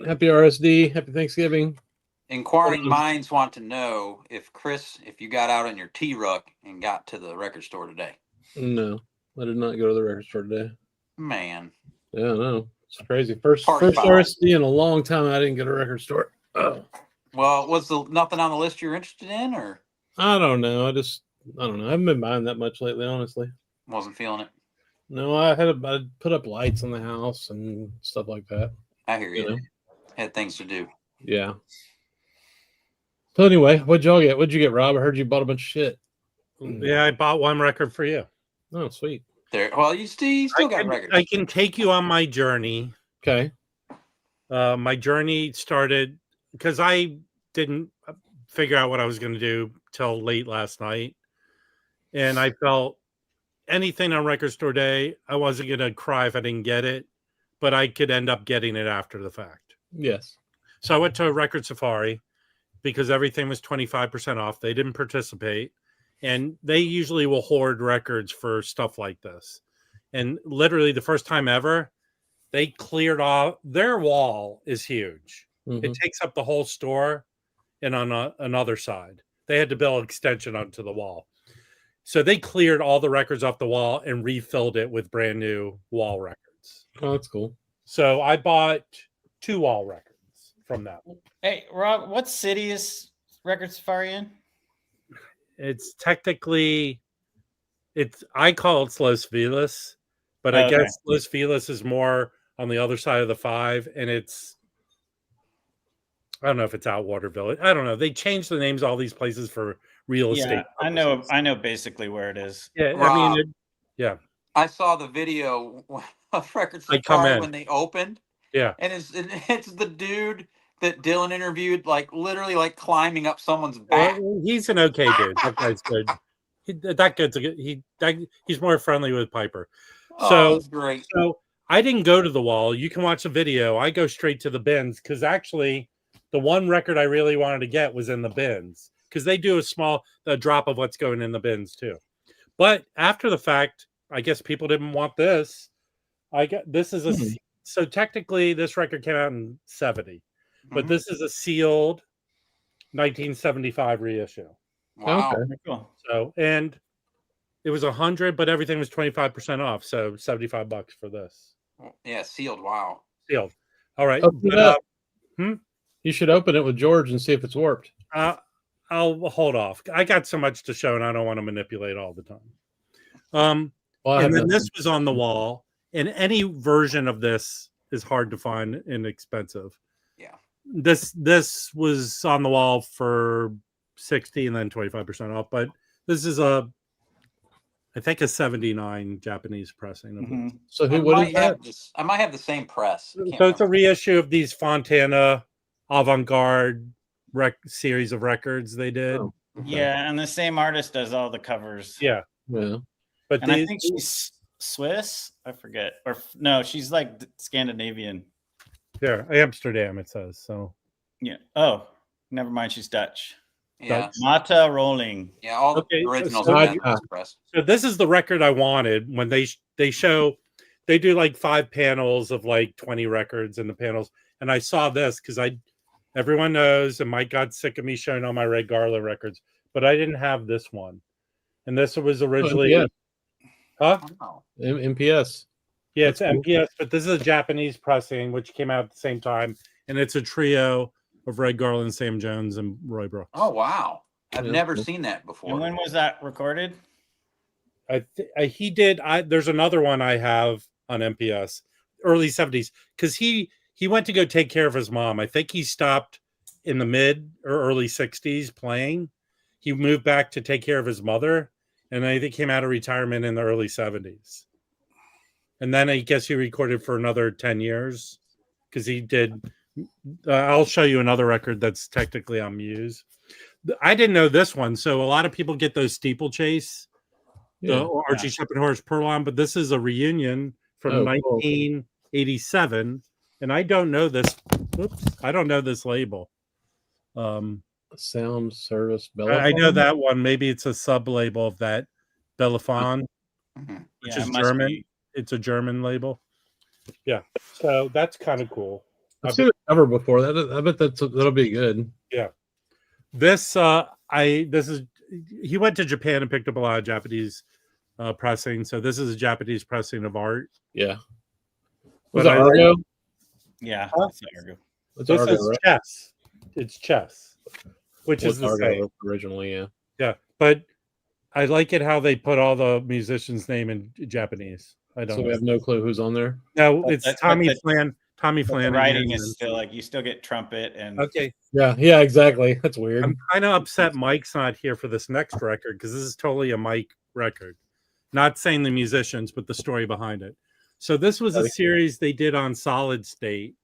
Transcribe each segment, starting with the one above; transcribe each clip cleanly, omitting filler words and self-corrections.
Happy RSD. Happy Thanksgiving. Inquiring minds want to know if you got out on your T-Ruck and got to the record store today. No, I did not go to the record store today. Man. Yeah, no. It's crazy. First RSD in a long time I didn't get a record store. Oh. Well, was nothing on the list you're interested in, or? I don't know. I don't know. I haven't been buying that much lately, honestly. Wasn't feeling it. No, I put up lights in the house and stuff like that. I hear you. Had things to do. Yeah. So anyway, what'd y'all get? What'd you get, Rob? I heard you bought a bunch of shit. Yeah, I bought one record for you. Oh, sweet. Well, you still got records. I can take you on my journey. Okay. My journey started because I didn't figure out what I was going to do till late last night. And I felt anything on Record Store Day, I wasn't going to cry if I didn't get it, but I could end up getting it after the fact. Yes. So I went to a Record Safari because everything was 25% off. They didn't participate. And they usually will hoard records for stuff like this. And literally the first time ever, they cleared off. Their wall is huge. Mm-hmm. It takes up the whole store and on another side. They had to build an extension onto the wall. So they cleared all the records off the wall and refilled it with brand new wall records. Oh, that's cool. So I bought 2 wall records from that. Hey, Rob, what city is Record Safari in? It's technically, I call it Los Feliz, but I guess Los Feliz is more on the other side of the 5, and I don't know if it's Outwater Village. I don't know. They changed the names of all these places for real estate purposes. I know basically where it is. Yeah, Rob, yeah. I saw the video of Record Safari when they opened. Yeah, and it's the dude that Dylan interviewed, like literally like climbing up someone's back. Well, he's an okay dude. That guy's good. He's more friendly with Piper. So that's great. So I didn't go to the wall. You can watch the video. I go straight to the bins because actually the one record I really wanted to get was in the bins because they do a drop of what's going in the bins too. But after the fact, I guess people didn't want this. So technically this record came out in 70. But this is a sealed 1975 reissue. Wow. Okay. Cool. So, and it was 100, but everything was 25% off. So $75 for this. Yeah, sealed. Wow. Sealed. All right. You should open it with George and see if it's warped. I'll hold off. I got so much to show, and I don't want to manipulate all the time. And then this was on the wall, and any version of this is hard to find and expensive. Yeah. This was on the wall for 60 and then 25% off, but this is I think a 79 Japanese pressing. Mm-hmm. So what is that? I might have the same press. So it's a reissue of these Fontana avant-garde series of records they did. Oh. Yeah, and the same artist does all the covers. Yeah. But I think she's Swiss. I forget. Or no, she's like Scandinavian. Yeah, Amsterdam it says. So yeah. Oh, never mind. She's Dutch. Yeah. Mata Rolling. Yeah, all the originals. So this is the record I wanted when they do like 5 panels of like 20 records in the panels, and I saw this because everyone knows, and Mike got sick of me showing all my Red Garland records, but I didn't have this one, and this was originally MPS. Yeah, it's MPS, but this is a Japanese pressing, which came out at the same time, and it's a trio of Red Garland, Sam Jones, and Roy Brooks. Oh, wow. I've never seen that before. And when was that recorded? He did. There's another one I have on MPS, early 70s, because he went to go take care of his mom. I think he stopped in the mid or early 60s playing. He moved back to take care of his mother, and I think came out of retirement in the early 70s. And then I guess he recorded for another 10 years because he did. I'll show you another record that's technically on Muse. I didn't know this one. So a lot of people get those Steeplechase, the Archie Shepp and Horace Perlon, but this is a reunion from 1987. And I don't know this. I don't know this label. Sound Service Bellafon. I know that one. Maybe it's a sub label of that Bellafon, which is German. It's a German label. Yeah. So that's kind of cool. I've seen the cover before. I bet that'll be good. Yeah. This he went to Japan and picked up a lot of Japanese pressing. So this is a Japanese pressing of Art. Yeah. But Was it Argo? Yeah. It's This Argo, is right? Chess. It's Chess, which is the Argo same. originally. Yeah. Yeah, but I like it how they put all the musicians' name in Japanese. I don't. So we know. have no clue who's on there. No, But it's the- Tommy but the- Flanagan. Tommy The Flanagan. writing is still like you still get trumpet and Okay. Yeah, exactly. That's weird. I'm kind of upset Mike's not here for this next record because this is totally a Mike record. Not saying the musicians, but the story behind it. So this was a series they did on Solid State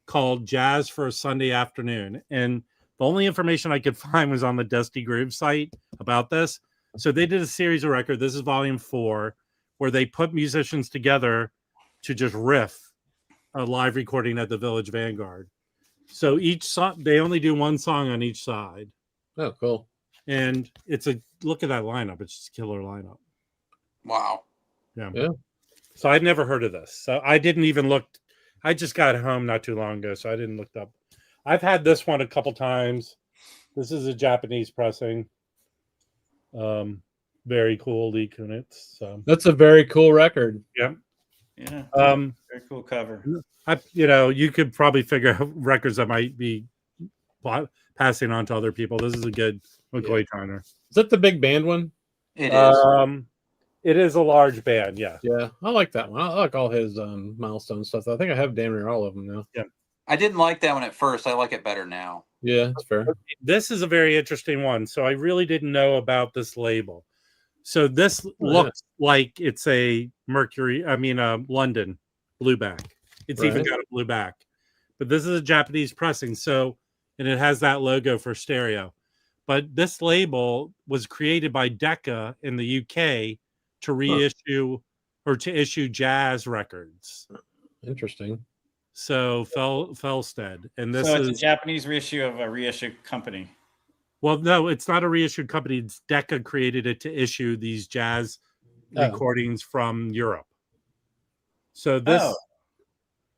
called Jazz for a Sunday Afternoon. And the only information I could find was on the Dusty Groove site about this. So they did a series of records. This is volume 4, where they put musicians together to just riff a live recording at the Village Vanguard. So each song, they only do one song on each side. Oh, cool. And it's a look at that lineup. It's just a killer lineup. Wow. Yeah. So I'd never heard of this. So I didn't even look. I just got home not too long ago, so I didn't look up. I've had this one a couple times. This is a Japanese pressing. Very cool, Lee Kunitz. So That's a very cool record. yeah. yeah, very cool cover. You could probably figure out records that might be passing on to other people. This is a good McCoy Tyner. Is that the big band one? It is. It is a large band, yeah. Yeah, I like that one. I like all his milestone stuff. I think I have damn near all of them now. Yeah. I didn't like that one at first. I like it better now. Yeah, that's fair. This is a very interesting one. So I really didn't know about this label. So this looks like it's a London blueback. It's even got a blue back. But this is a Japanese pressing. So, and it has that logo for stereo. But this label was created by Decca in the UK to reissue or to issue jazz records. Interesting. So Felsted. And this is a Japanese reissue of a reissued company. Well, no, it's not a reissued company. It's Decca created it to issue these jazz recordings from Europe. So this,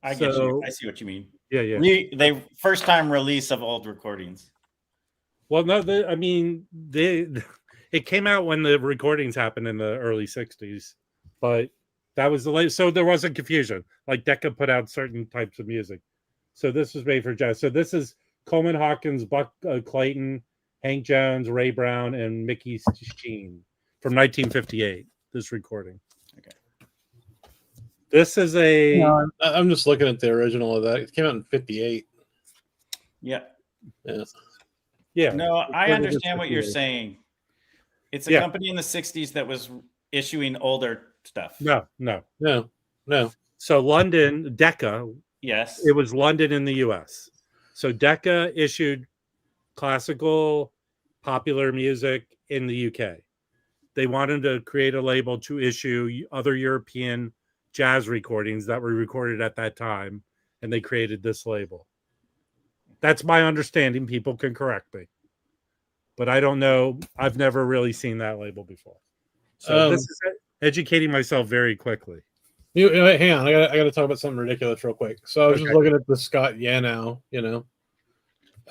I get you. I see what you mean. Yeah. They first time release of old recordings. Well, no, it came out when the recordings happened in the early '60s, but that was the late. So there wasn't confusion. Like Decca put out certain types of music, so this was made for jazz. So this is Coleman Hawkins, Buck Clayton, Hank Jones, Ray Brown, and Mickey Sheen from 1958. This recording. Okay. This is a. I'm just looking at the original of that. It came out in '58. Yeah. Yeah. No, I understand what you're saying. It's a company in the '60s that was issuing older stuff. No. So London, Decca. Yes. It was London in the U.S. So Decca issued classical, popular music in the UK. They wanted to create a label to issue other European jazz recordings that were recorded at that time, and they created this label. That's my understanding. People can correct me. But I don't know. I've never really seen that label before. So this is educating myself very quickly. Hang on. I got to talk about something ridiculous real quick. So I was just looking at the Scott Yanow,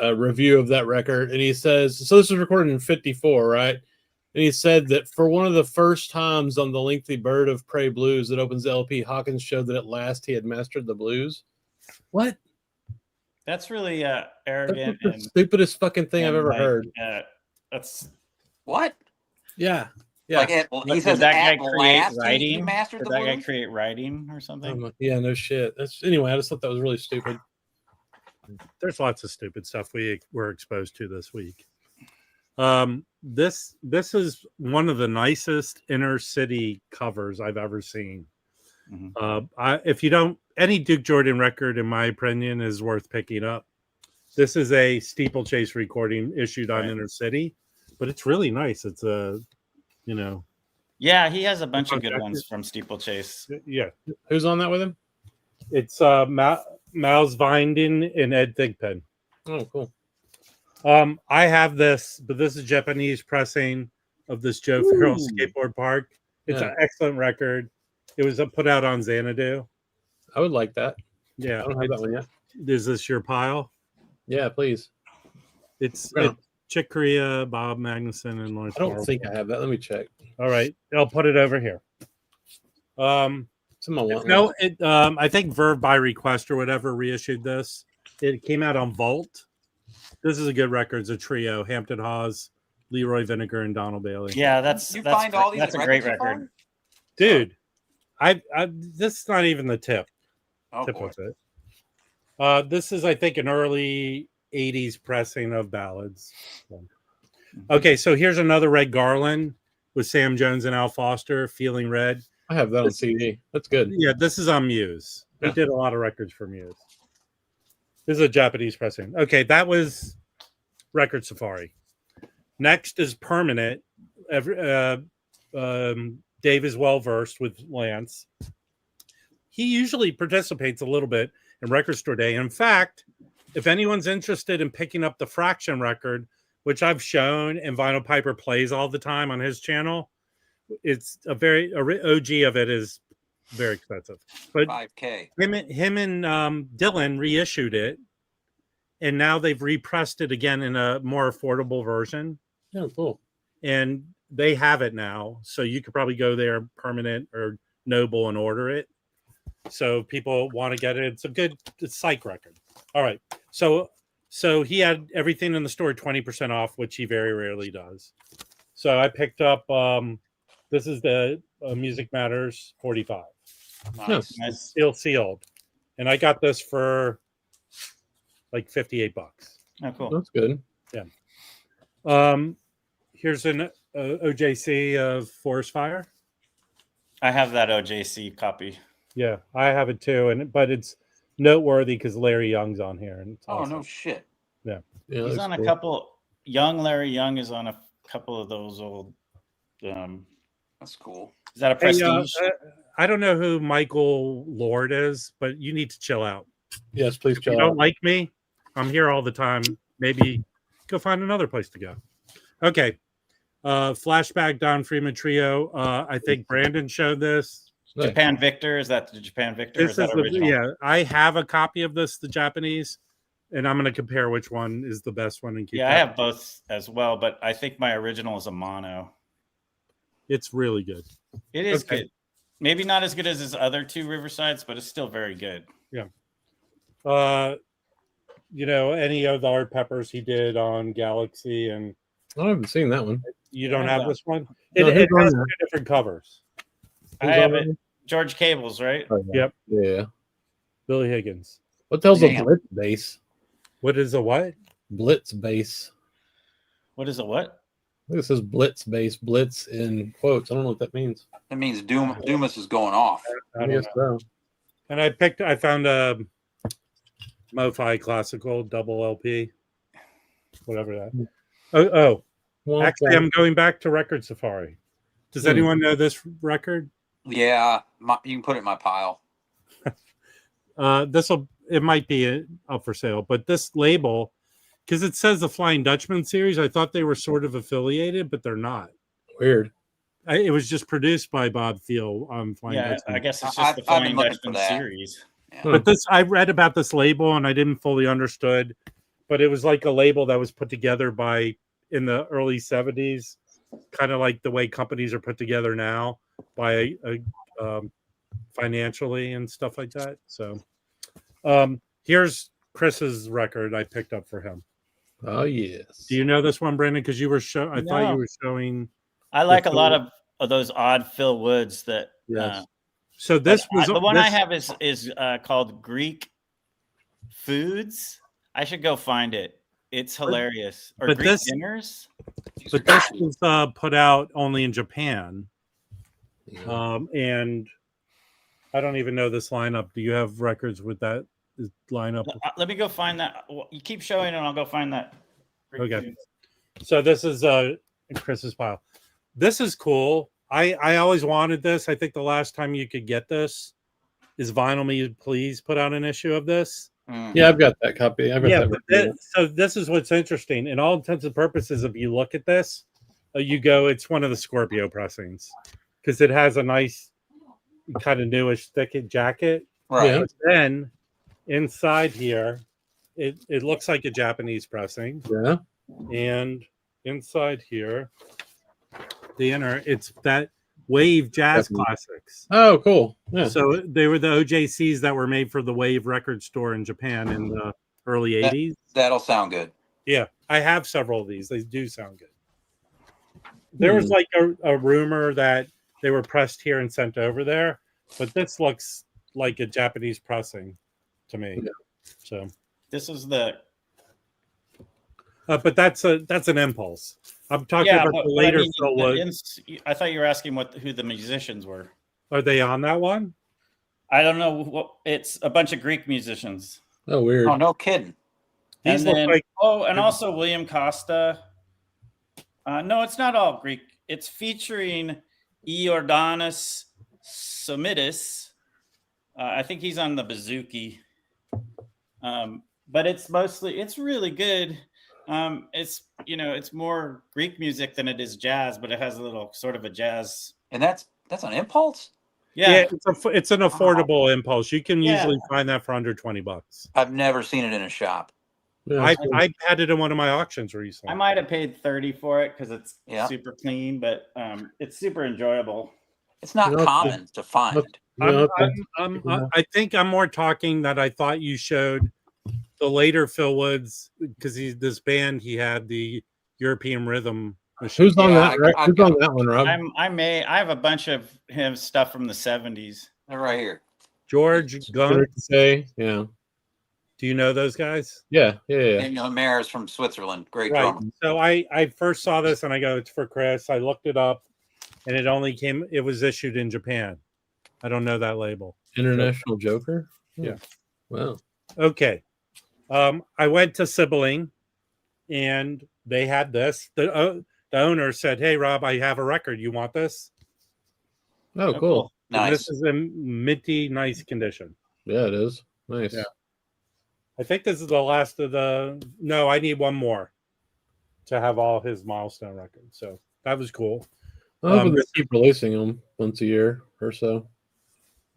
review of that record. And he says, so this was recorded in '54, right? And he said that for one of the first times on the lengthy Bird of Prey blues that opens the LP, Hawkins showed that at last he had mastered the blues. What? That's really arrogant. That's the stupidest fucking thing I've ever heard. That's what? Yeah. Like he says that guy at create last writing. he mastered Did the that guy blues? create writing or something? Yeah, no shit. Anyway, I just thought that was really stupid. There's lots of stupid stuff we were exposed to this week. This is one of the nicest inner city covers I've ever seen. Mm-hmm. Any Duke Jordan record, in my opinion, is worth picking up. This is a Steeplechase recording issued on Inner City, but it's really nice. It's yeah, he has a bunch of good ones from Steeplechase. Yeah, who's on that with him? It's Miles Vinden and Ed Thigpen. Oh, cool. I have this, but this is Japanese pressing of this Joe Farrell Skateboard Park. It's an excellent record. It was put out on Xanadu. I would like that. Yeah, I don't have that one yet. Is this your pile? Yeah, please. It's Yeah. Chick Corea, Bob Magnuson, and Lawrence. I don't Marvel. think I have that. Let me check. All right, I'll put it over here. Someone want No, one. it. I think Verve by Request or whatever reissued this. It came out on Vault. This is a good record. It's a trio: Hampton Hawes, Leroy Vinegar, and Donald Bailey. Yeah, that's a great record. Dude. This is not even the tip. Oh, tip boy. of it. This is, I think, an early '80s pressing of ballads. Okay, so here's another Red Garland with Sam Jones and Al Foster, Feeling Red. I have that on CD. That's good. Yeah, this is on Muse. He did a lot of records for Muse. This is a Japanese pressing. Okay, that was Record Safari. Next is Permanent. Dave is well versed with Lance. He usually participates a little bit in Record Store Day. In fact, if anyone's interested in picking up the Fraction record, which I've shown and Vinyl Piper plays all the time on his channel, it's a OG of it is very expensive. But $5K. Him and Dylan reissued it, and now they've repressed it again in a more affordable version. Yeah, cool. And they have it now, so you could probably go there, Permanent or Noble, and order it. So if people want to get it. It's a good psych record. All right. So he had everything in the store 20% off, which he very rarely does. So I picked up this is the Music Matters 45. Nice. Still sealed. And I got this for like $58. Oh, cool. That's good. Yeah. Here's an OJC of Forest Fire. I have that OJC copy. Yeah, I have it too, but it's noteworthy because Larry Young's on here, and it's awesome. No shit. Yeah, he's on a couple. Young Larry Young is on a couple of those old. That's cool. Is that a Prestige? I don't know who Michael Lord is, but you need to chill out. Yes, please chill out. out. You don't like me? I'm here all the time. Maybe go find another place to go. Okay. Flashback Don Freeman Trio. I think Brandon showed this. Japan Victor. Is that the Japan Victor? This is yeah, I have a copy of this, the Japanese, and I'm going to compare which one is the best one. And keep I have both as well, but I think my original is a mono. It's really good. It is good. Maybe not as good as his other two Riversides, but it's still very good. Yeah. Any of the Art Peppers he did on Galaxy, and I haven't seen that one. You don't have this one? No, it has two different covers. I have it. George Cables, right? Oh, yeah. Yep. Yeah. Billy Higgins. What the hell's a Blitz bass? What is a what? Blitz bass. What is a what? This is Blitz bass. Blitz in quotes. I don't know what that means. That means Dumas is going off. I guess so. And I found a Mo-Fi Classical double LP. Whatever that. Actually, I'm going back to Record Safari. Does anyone know this record? Yeah, you can put it in my pile. It might be up for sale, but this label, because it says the Flying Dutchman series, I thought they were sort of affiliated, but they're not. Weird. It was just produced by Bob Thiel on Flying Dutchman. I guess it's just the Flying Dutchman series. Yeah. But I read about this label and I didn't fully understood, but it was like a label that was put together in the early 70s, kind of like the way companies are put together now by financially and stuff like that. So here's Chris's record I picked up for him. Oh yes. Do you know this one, Brandon? Because you were I thought you were showing. I like a lot of those odd Phil Woods that. Yes. So this was the one I have is called Greek Foods. I should go find it. It's hilarious. Or Greek Dinners. But this was put out only in Japan. And I don't even know this lineup. Do you have records with that lineup? Let me go find that. You keep showing and I'll go find that. Okay. So this is Chris's pile. This is cool. I always wanted this. I think the last time you could get this is Vinyl Me Please put out an issue of this. Yeah, I've got that copy. So this is what's interesting. In all intents and purposes, if you look at this, it's one of the Scorpio pressings because it has a nice kind of newish thick jacket. Right. But then inside here, it looks like a Japanese pressing. Yeah. And inside here, the inner, it's that Wave Jazz Japanese. Classics. Oh, cool. Yeah. So they were the OJCs that were made for the Wave record store in Japan in the early 80s. That'll sound good. Yeah, I have several of these. They do sound good. There was like a rumor that they were pressed here and sent over there, but this looks like a Japanese pressing to me. Yeah. So This is the but that's an impulse. I'm talking about the later Phil Woods. I thought you were asking who the musicians were. Are they on that one? I don't know what it's a bunch of Greek musicians. Oh, weird. Oh, no kidding. These And look then, like and also William Costa. No, it's not all Greek. It's featuring Iordanos Somidis. I think he's on the bouzouki. But it's really good. It's more Greek music than it is jazz, but it has a little sort of a jazz. And that's an impulse? yeah, it's an affordable impulse. You can usually find that for under $20. I've never seen it in a shop. Yeah, I had it in one of my auctions recently. I might have paid $30 for it because it's super clean, but it's super enjoyable. It's not Yeah, common to find. I think I'm more talking that I thought you showed the later Phil Woods because this band he had the European Rhythm machine. Who's on that? Who's on that one, Rob? I have a bunch of him stuff from the 70s. They're right here. George Gunn. Say, yeah. Do you know those guys? Yeah. And Mayor's from Switzerland. Great drummer. So I first saw this and I go, it's for Chris. I looked it up and it was issued in Japan. I don't know that label. International Joker? Yeah. Wow. Okay. I went to Sibling and they had this. The owner said, "Hey, Rob, I have a record. You want this?" Oh, cool. Nice. This is in minty, nice condition. Yeah, it is. Nice. Yeah. I think this is the last of no, I need one more to have all his milestone records. So that was cool. I hope they keep releasing them once a year or so.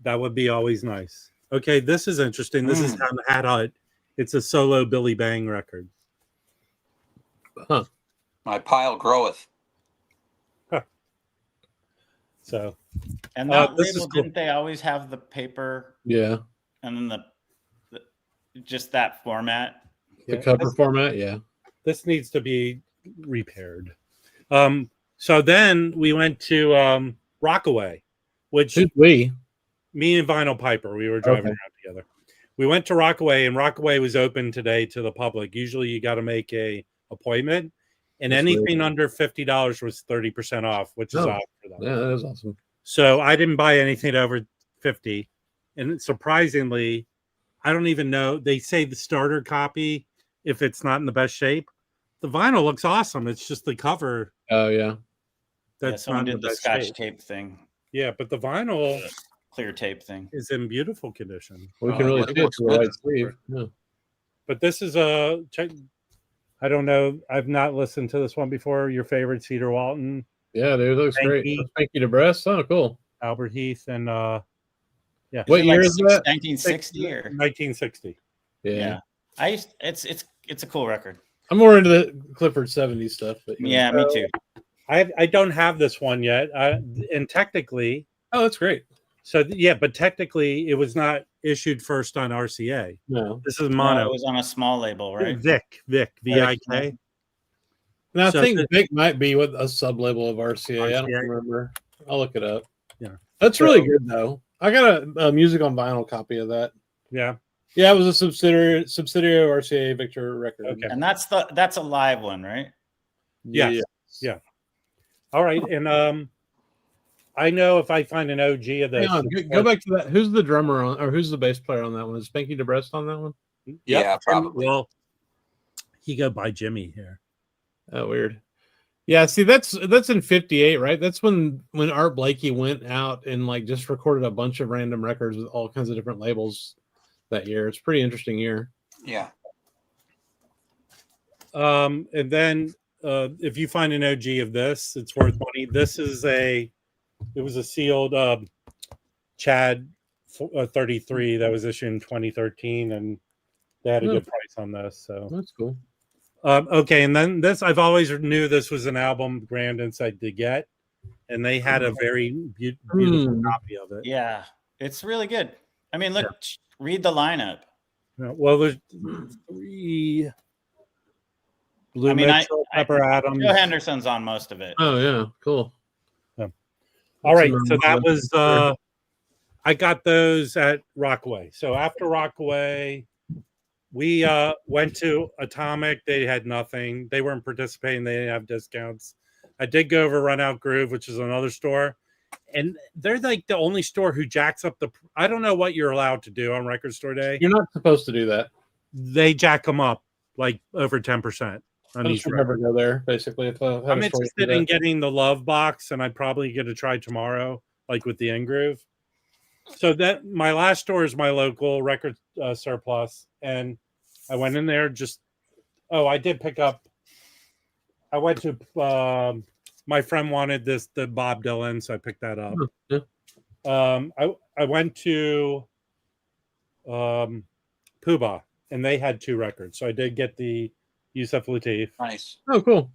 That would be always nice. Okay, this is interesting. This is on Hat Hut. It's a solo Billy Bang record. Huh. My pile groweth. Huh. So, and that this label, is cool. didn't they always have the paper? Yeah. And then the just that format. The cover format, yeah. This needs to be repaired. So then we went to Rockaway, which me and Vinyl Piper, we were driving around together. We went to Rockaway, and Rockaway was open today to the public. Usually you got to make a appointment, and anything under $50 was 30% off, which is odd for them. Yeah, that is awesome. So I didn't buy anything over 50, and surprisingly, I don't even know. They say the starter copy, if it's not in the best shape, the vinyl looks awesome. It's just the cover. Oh yeah, that's not did the Scotch tape thing. Yeah, but the vinyl clear tape thing is in beautiful condition. We can really see it's the right sleeve. Yeah. But this is a check. I don't know. I've not listened to this one before. Your favorite Cedar Walton? Yeah, dude, it looks great. Thank you to Breast. Oh, cool. Albert Heath and yeah. What year is that? 1960 or 1960. Yeah. It's a cool record. I'm more into the Clifford 70s stuff. But, yeah, me too. I don't have this one yet. And technically, that's great. So yeah, but technically, it was not issued first on RCA. No, this is mono. It was on a small label, right? Vic, VIK. And I think Vic might be with a sub label of RCA. I don't remember. I'll look it up. Yeah, that's really good though. I got a music on vinyl copy of that. Yeah, yeah, it was a subsidiary of RCA Victor record. Okay, and that's a live one, right? Yes. Yeah. All right, and I know if I find an OG of this. Hang on, go back to that. Who's the drummer on, or who's the bass player on that one? Is Spanky DeBrest on that one? Yep. Yeah, probably. Well, he go by Jimmy here. Oh, weird. Yeah, see, that's in '58, right? That's when Art Blakey went out and like just recorded a bunch of random records with all kinds of different labels that year. It's a pretty interesting year. Yeah. And then if you find an OG of this, it's worth money. This is it was a sealed Chad 33 that was issued in 2013, and they had a good price on this. So That's cool. Okay, and then this, I've always knew this was an album Grand Insight to get, and they had a very beautiful copy of it. Yeah, it's really good. I mean, look, read the lineup. Well, there's 3 Blue Mitchell, Pepper Adams. Joe Henderson's on most of it. Oh yeah, cool. All right, so that was I got those at Rockaway. So after Rockaway, we went to Atomic. They had nothing. They weren't participating. They didn't have discounts. I did go over Run Out Groove, which is another store, and they're like the only store who jacks up the. I don't know what you're allowed to do on Record Store Day. You're not supposed to do that. They jack them up like over 10%. I should never go there. Basically, if I'm interested in getting the Love box, and I'd probably get to try tomorrow, like with the N-Groove. So that my last store is my local Record Surplus, and I went in there. I did pick up. I went to my friend wanted the Bob Dylan, so I picked that up. Yeah. I went to Poobah, and they had 2 records, so I did get the Yusef Lateef. Nice. Oh, cool.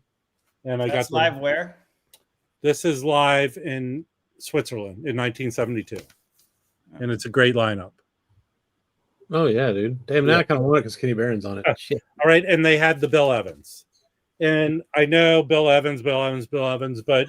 And I That's got live where? This is live in Switzerland in 1972, and it's a great lineup. Oh yeah, dude. Damn, now I kind of want it because Kenny Barron's on it. Shit. All right, and they had the Bill Evans, and I know Bill Evans, but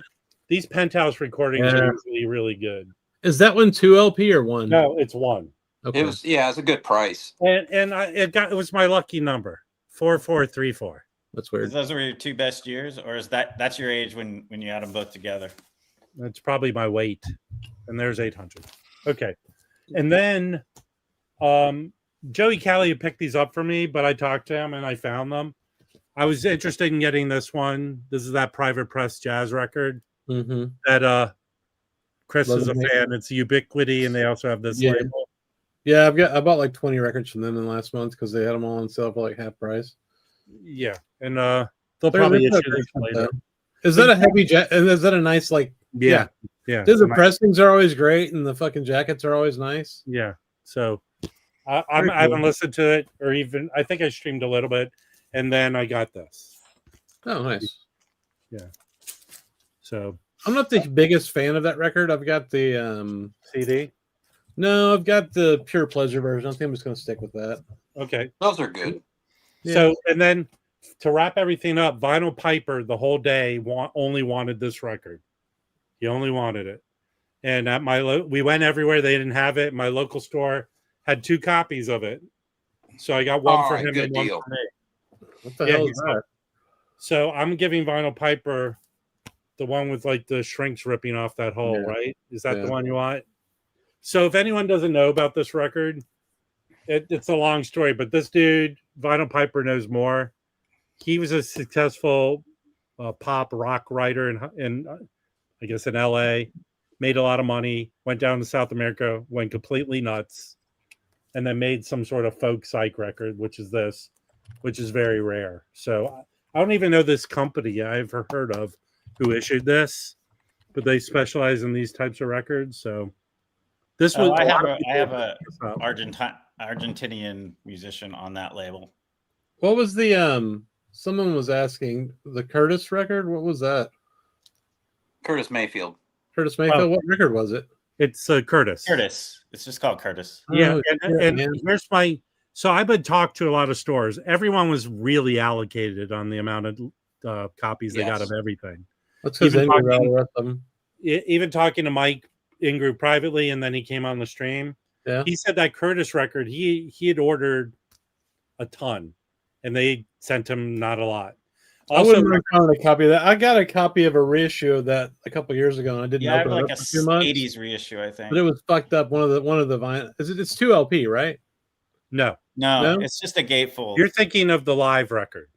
these Penthouse recordings are usually really good. Is that one 2 LP or 1? No, it's 1. Okay. It was it's a good price, and it was my lucky number. 4434. That's weird. Those were your 2 best years, or is that's your age when you had them both together? That's probably my weight. And there's 800. Okay. And then Joey Callie picked these up for me, but I talked to him and I found them. I was interested in getting this one. This is that Private Press jazz record that Chris is a fan. It's Ubiquity, and they also have this label. Yeah, I bought like 20 records from them in the last month because they had them all on sale for like half price. Yeah, and they'll probably issue this later. Is that a heavy jacket? Is that a nice like? Yeah. The pressings are always great, and the fucking jackets are always nice. Yeah. So I haven't listened to it, or even I think I streamed a little bit, and then I got this. Oh, nice. Yeah. So I'm not the biggest fan of that record. I've got the CD. No, I've got the Pure Pleasure version. I think I'm just going to stick with that. Okay. Those are good. Yeah. So, and then to wrap everything up, Vinyl Piper the whole day only wanted this record. He only wanted it. And at we went everywhere. They didn't have it. My local store had 2 copies of it. So I got one for him and one for me. What the hell is that? So I'm giving Vinyl Piper the one with like the shrinks ripping off that hole, right? Is that the one you want? So if anyone doesn't know about this record, it's a long story, but this dude, Vinyl Piper, knows more. He was a successful pop rock writer in I guess in LA, made a lot of money, went down to South America, went completely nuts, and then made some sort of folk psych record, which is this, which is very rare. So I don't even know this company I've heard of who issued this, but they specialize in these types of records. So this was I have a Argentinian musician on that label. What was the someone was asking the Curtis record? What was that? Curtis Mayfield. Curtis Mayfield. What record was it? It's Curtis. Curtis. It's just called Curtis. Yeah, and here's my. So I've been talked to a lot of stores. Everyone was really allocated on the amount of copies they got of everything. That's because they knew all the rest of them. Even talking to Mike Ingrew privately, and then he came on the stream. Yeah, he said that Curtis record he had ordered a ton, and they sent him not a lot. Also, I wouldn't mind a copy of that. I got a copy of a reissue of that a couple years ago, and I didn't open it up for 2 months. 80s reissue, I think. But it was fucked up. One of the vinyl. It's 2 LP, right? No, it's just a gatefold. You're thinking of the live record.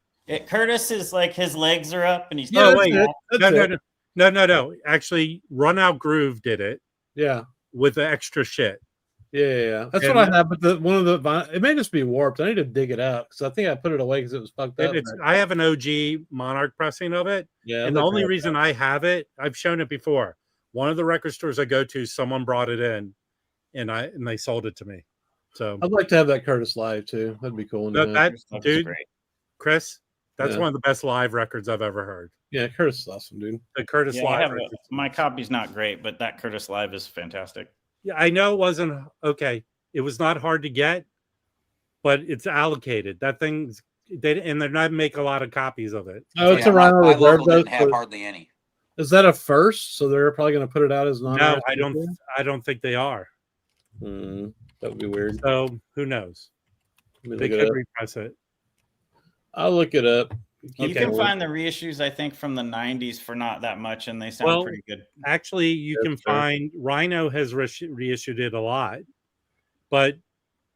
Curtis is like his legs are up, and he's no. Actually, Run Out Groove did it. Yeah, with the extra shit. Yeah. That's what I have. But one of the vinyl, it may just be warped. I need to dig it out because I think I put it away because it was fucked up. I have an OG Monarch pressing of it. Yeah, and the only reason I have it, I've shown it before. One of the record stores I go to, someone brought it in, and they sold it to me. So I'd like to have that Curtis live too. That'd be cool. that Stuff is dude, great. Chris, that's Yeah. one of the best live records I've ever heard. Yeah, Curtis is awesome, dude. The Curtis Yeah, I live have record. my copy's not great, but that Curtis live is fantastic. Yeah, I know it wasn't okay. It was not hard to get, but it's allocated. That thing's they're not make a lot of copies of it. Oh, it's Yeah, a Rhino my Reserve. local Though, didn't have so- hardly any. is that a first? So they're probably going to put it out as non. No, I don't think they are. That would be weird. So who knows? Let me They look it could up. repress it. I'll look it up. You Okay. can find the reissues, I think, from the 90s for not that much, and they sound Well, pretty good. Actually, you Yes, can sir. find Rhino has reissued it a lot, but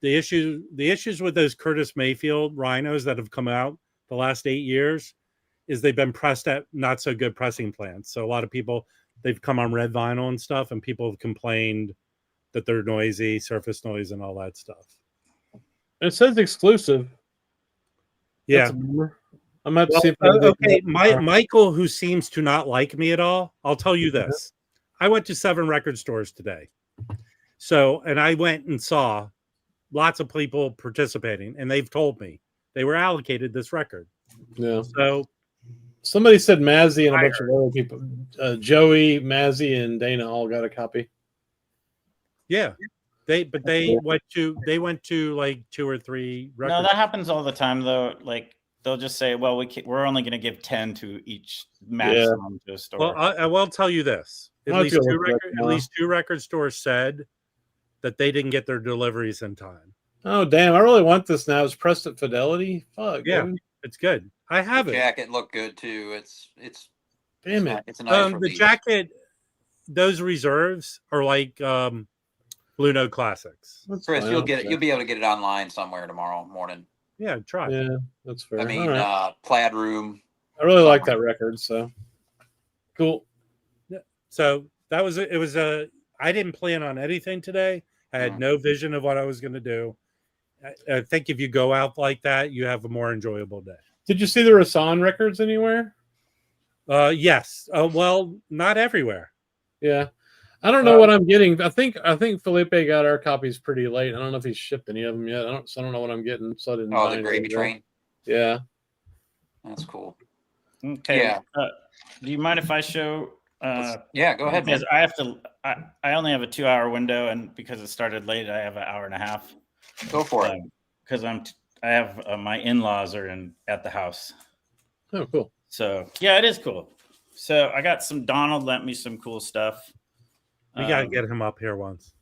the issues with those Curtis Mayfield Rhinos that have come out the last 8 years is they've been pressed at not so good pressing plants. So a lot of people, they've come on red vinyl and stuff, and people have complained that they're noisy, surface noise, and all that stuff. It says exclusive. Yeah. That's a bummer. I'm going to Well, see if I can okay, get that. Michael, who seems to not like me at all, I'll tell you this. I went to 7 record stores today. So, and I went and saw lots of people participating, and they've told me they were allocated this record. Yeah. So, Somebody said Mazzy and a I bunch of other people. Joey, Mazzy, and Dana all got a copy. yeah. They went to like 2 or 3 record No, that happens all the time, though. Like, they'll just say, well, we're only going to give 10 to each maximum to a store. Well, I will tell you this. At Might least, be able to correct at least two record stores said that they didn't get their deliveries in time. Oh, damn. I really want this now. It's pressed at Fidelity. Fuck. Yeah. Dude. It's good. I have The it. jacket looked good too. Damn it. It's a nice The release. jacket, those reserves are like Blue Note Classics. That's Chris, fine. you'll get it. You'll be able to get it online somewhere tomorrow morning. Yeah, try. Yeah, that's fair. I mean, All right. Plaid Room. I really like that record. So cool. So that was it. Was I didn't plan on anything today. I had no vision of what I was going to do. I think if you go out like that, you have a more enjoyable day. Did you see the Rasan records anywhere? Yes. Well, not everywhere. Yeah. I don't know what I'm getting. I think Felipe got our copies pretty late. I don't know if he's shipped any of them yet. I don't know what I'm getting. So I didn't. Oh, buy the any Gravy of them. Train. Yeah. That's cool. Okay. Yeah. Do you mind if I show? Yeah, go ahead, man. Because I have to. I only have a 2-hour window, and because it started late, I have an hour and a half. Go for it. Because I have my in-laws are at the house. Oh, cool. So yeah, it is cool. So I got some. Donald lent me some cool stuff. We got to get him up here once.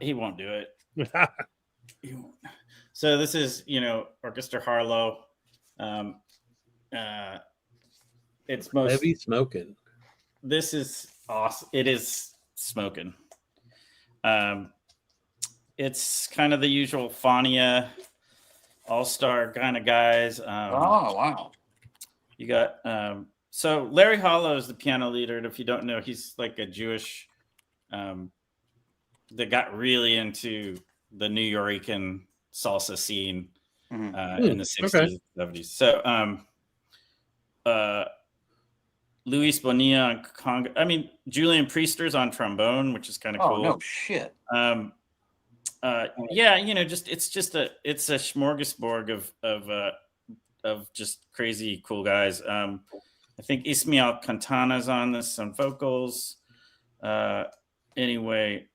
He won't do it. He won't. So this is Orchestra Harlow. It's most Heavy smoking. This is awesome. It is smoking. It's kind of the usual Fania all-star kind of guys. Oh, wow. You got so Larry Harlow is the piano leader, and if you don't know, he's like a Jewish that got really into the New Yorican salsa scene in the 60s okay. and 70s. So Luis Bonilla on conga. I mean, Julian Priester's on trombone, which is kind of cool. Oh, no shit. Yeah, it's a smorgasbord of just crazy cool guys. I think Ismael Quintana's on this on vocals. Anyway,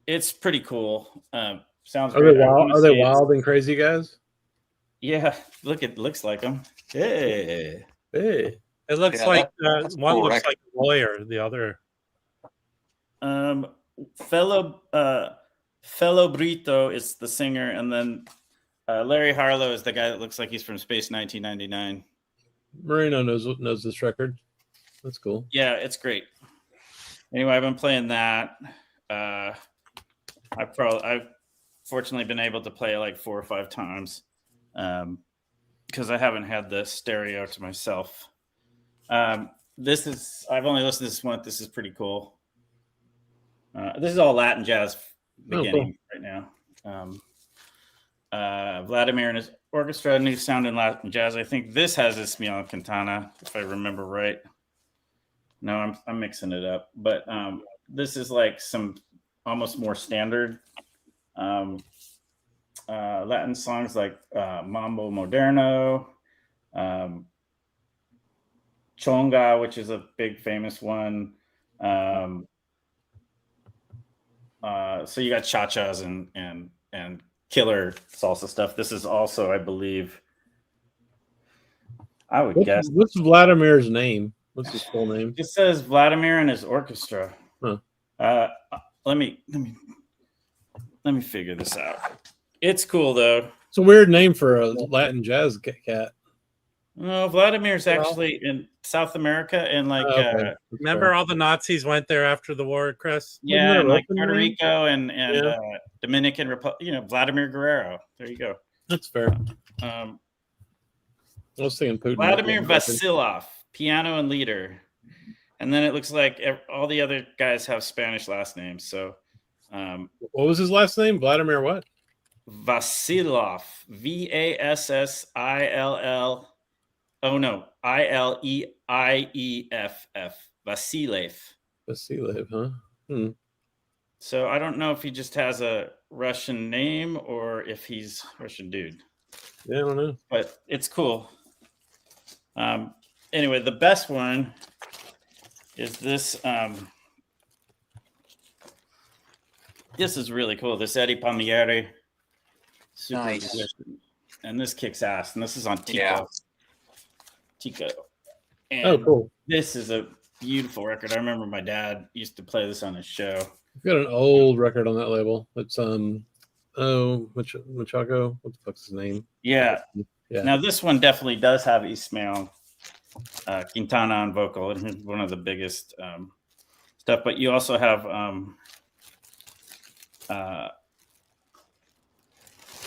it's pretty cool. Sounds Are great. they wild? Are they wild and crazy guys? Yeah, looks like them. Hey. Hey. It looks Yeah, like that's one cool looks record. like a lawyer. The other, Fellow Brito is the singer, and then Larry Harlow is the guy that looks like he's from Space 1999. Marino knows this record. That's cool. Yeah, it's great. Anyway, I've been playing that. I've fortunately been able to play it like 4 or 5 times because I haven't had the stereo to myself. I've only listened to this once. This is pretty cool. This is all Latin jazz beginning right now. Vladimir and his orchestra, new sound in Latin jazz. I think this has Ismael Quintana, if I remember right. No, I'm mixing it up. But this is like some almost more standard Latin songs like Mambo Moderno, Chonga, which is a big famous one. So you got cha-chas and killer salsa stuff. This is also, I believe, I would guess. What's Vladimir's name? What's his full name? It says Vladimir and his orchestra. Huh. Let me figure this out. It's cool though. It's a weird name for a Latin jazz cat. No, Vladimir's actually in South America and like Okay. Remember all the Nazis went there after the war, Chris? yeah, there and like open Puerto name? Rico and Yeah. Dominican Republic. Vladimir Guerrero. There you go. That's fair. I was thinking Putin. Vladimir Vasilov, piano and leader. And then it looks like all the other guys have Spanish last names. So What was his last name? Vladimir what? Vasilov, Vassill. Oh no, Ileief, Vasilev. Vasilev, huh? So I don't know if he just has a Russian name or if he's Russian dude. Yeah, I don't know. But it's cool. Anyway, the best one is this. This is really cool. This Eddie Palmieri. Super Nice. position. And this kicks ass. And this is on Tico. Yeah. Tico. And Oh, cool. this is a beautiful record. I remember my dad used to play this on his show. I've got an old record on that label. It's Machaco. What the fuck's his name? Yeah. Yeah. Now this one definitely does have Ismael Quintana on vocal, and he's one of the biggest stuff. But you also have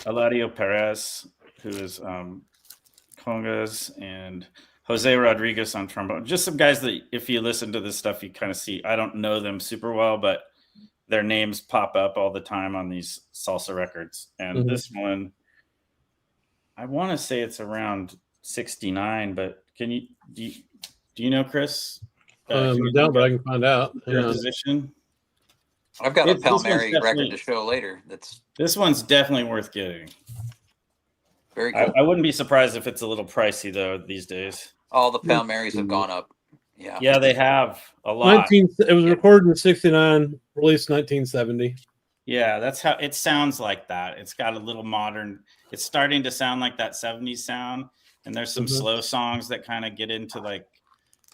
Eladio Perez, who is congas, and Jose Rodriguez on trombone. Just some guys that, if you listen to this stuff, you kind of see. I don't know them super well, but their names pop up all the time on these salsa records. And this one, I want to say it's around 69, but do you know, Chris? I don't, but I can find out. Their position. I've got a This one's Palmieri record definitely- to show later. This one's definitely worth getting. Very cool. I wouldn't be surprised if it's a little pricey though these days. All the Palmieris have gone up. Yeah. Yeah, they have a lot. It was recorded in '69, released 1970. Yeah, that's how it sounds like that. It's got a little modern. It's starting to sound like that 70s sound. And there's some slow songs that kind of get into like,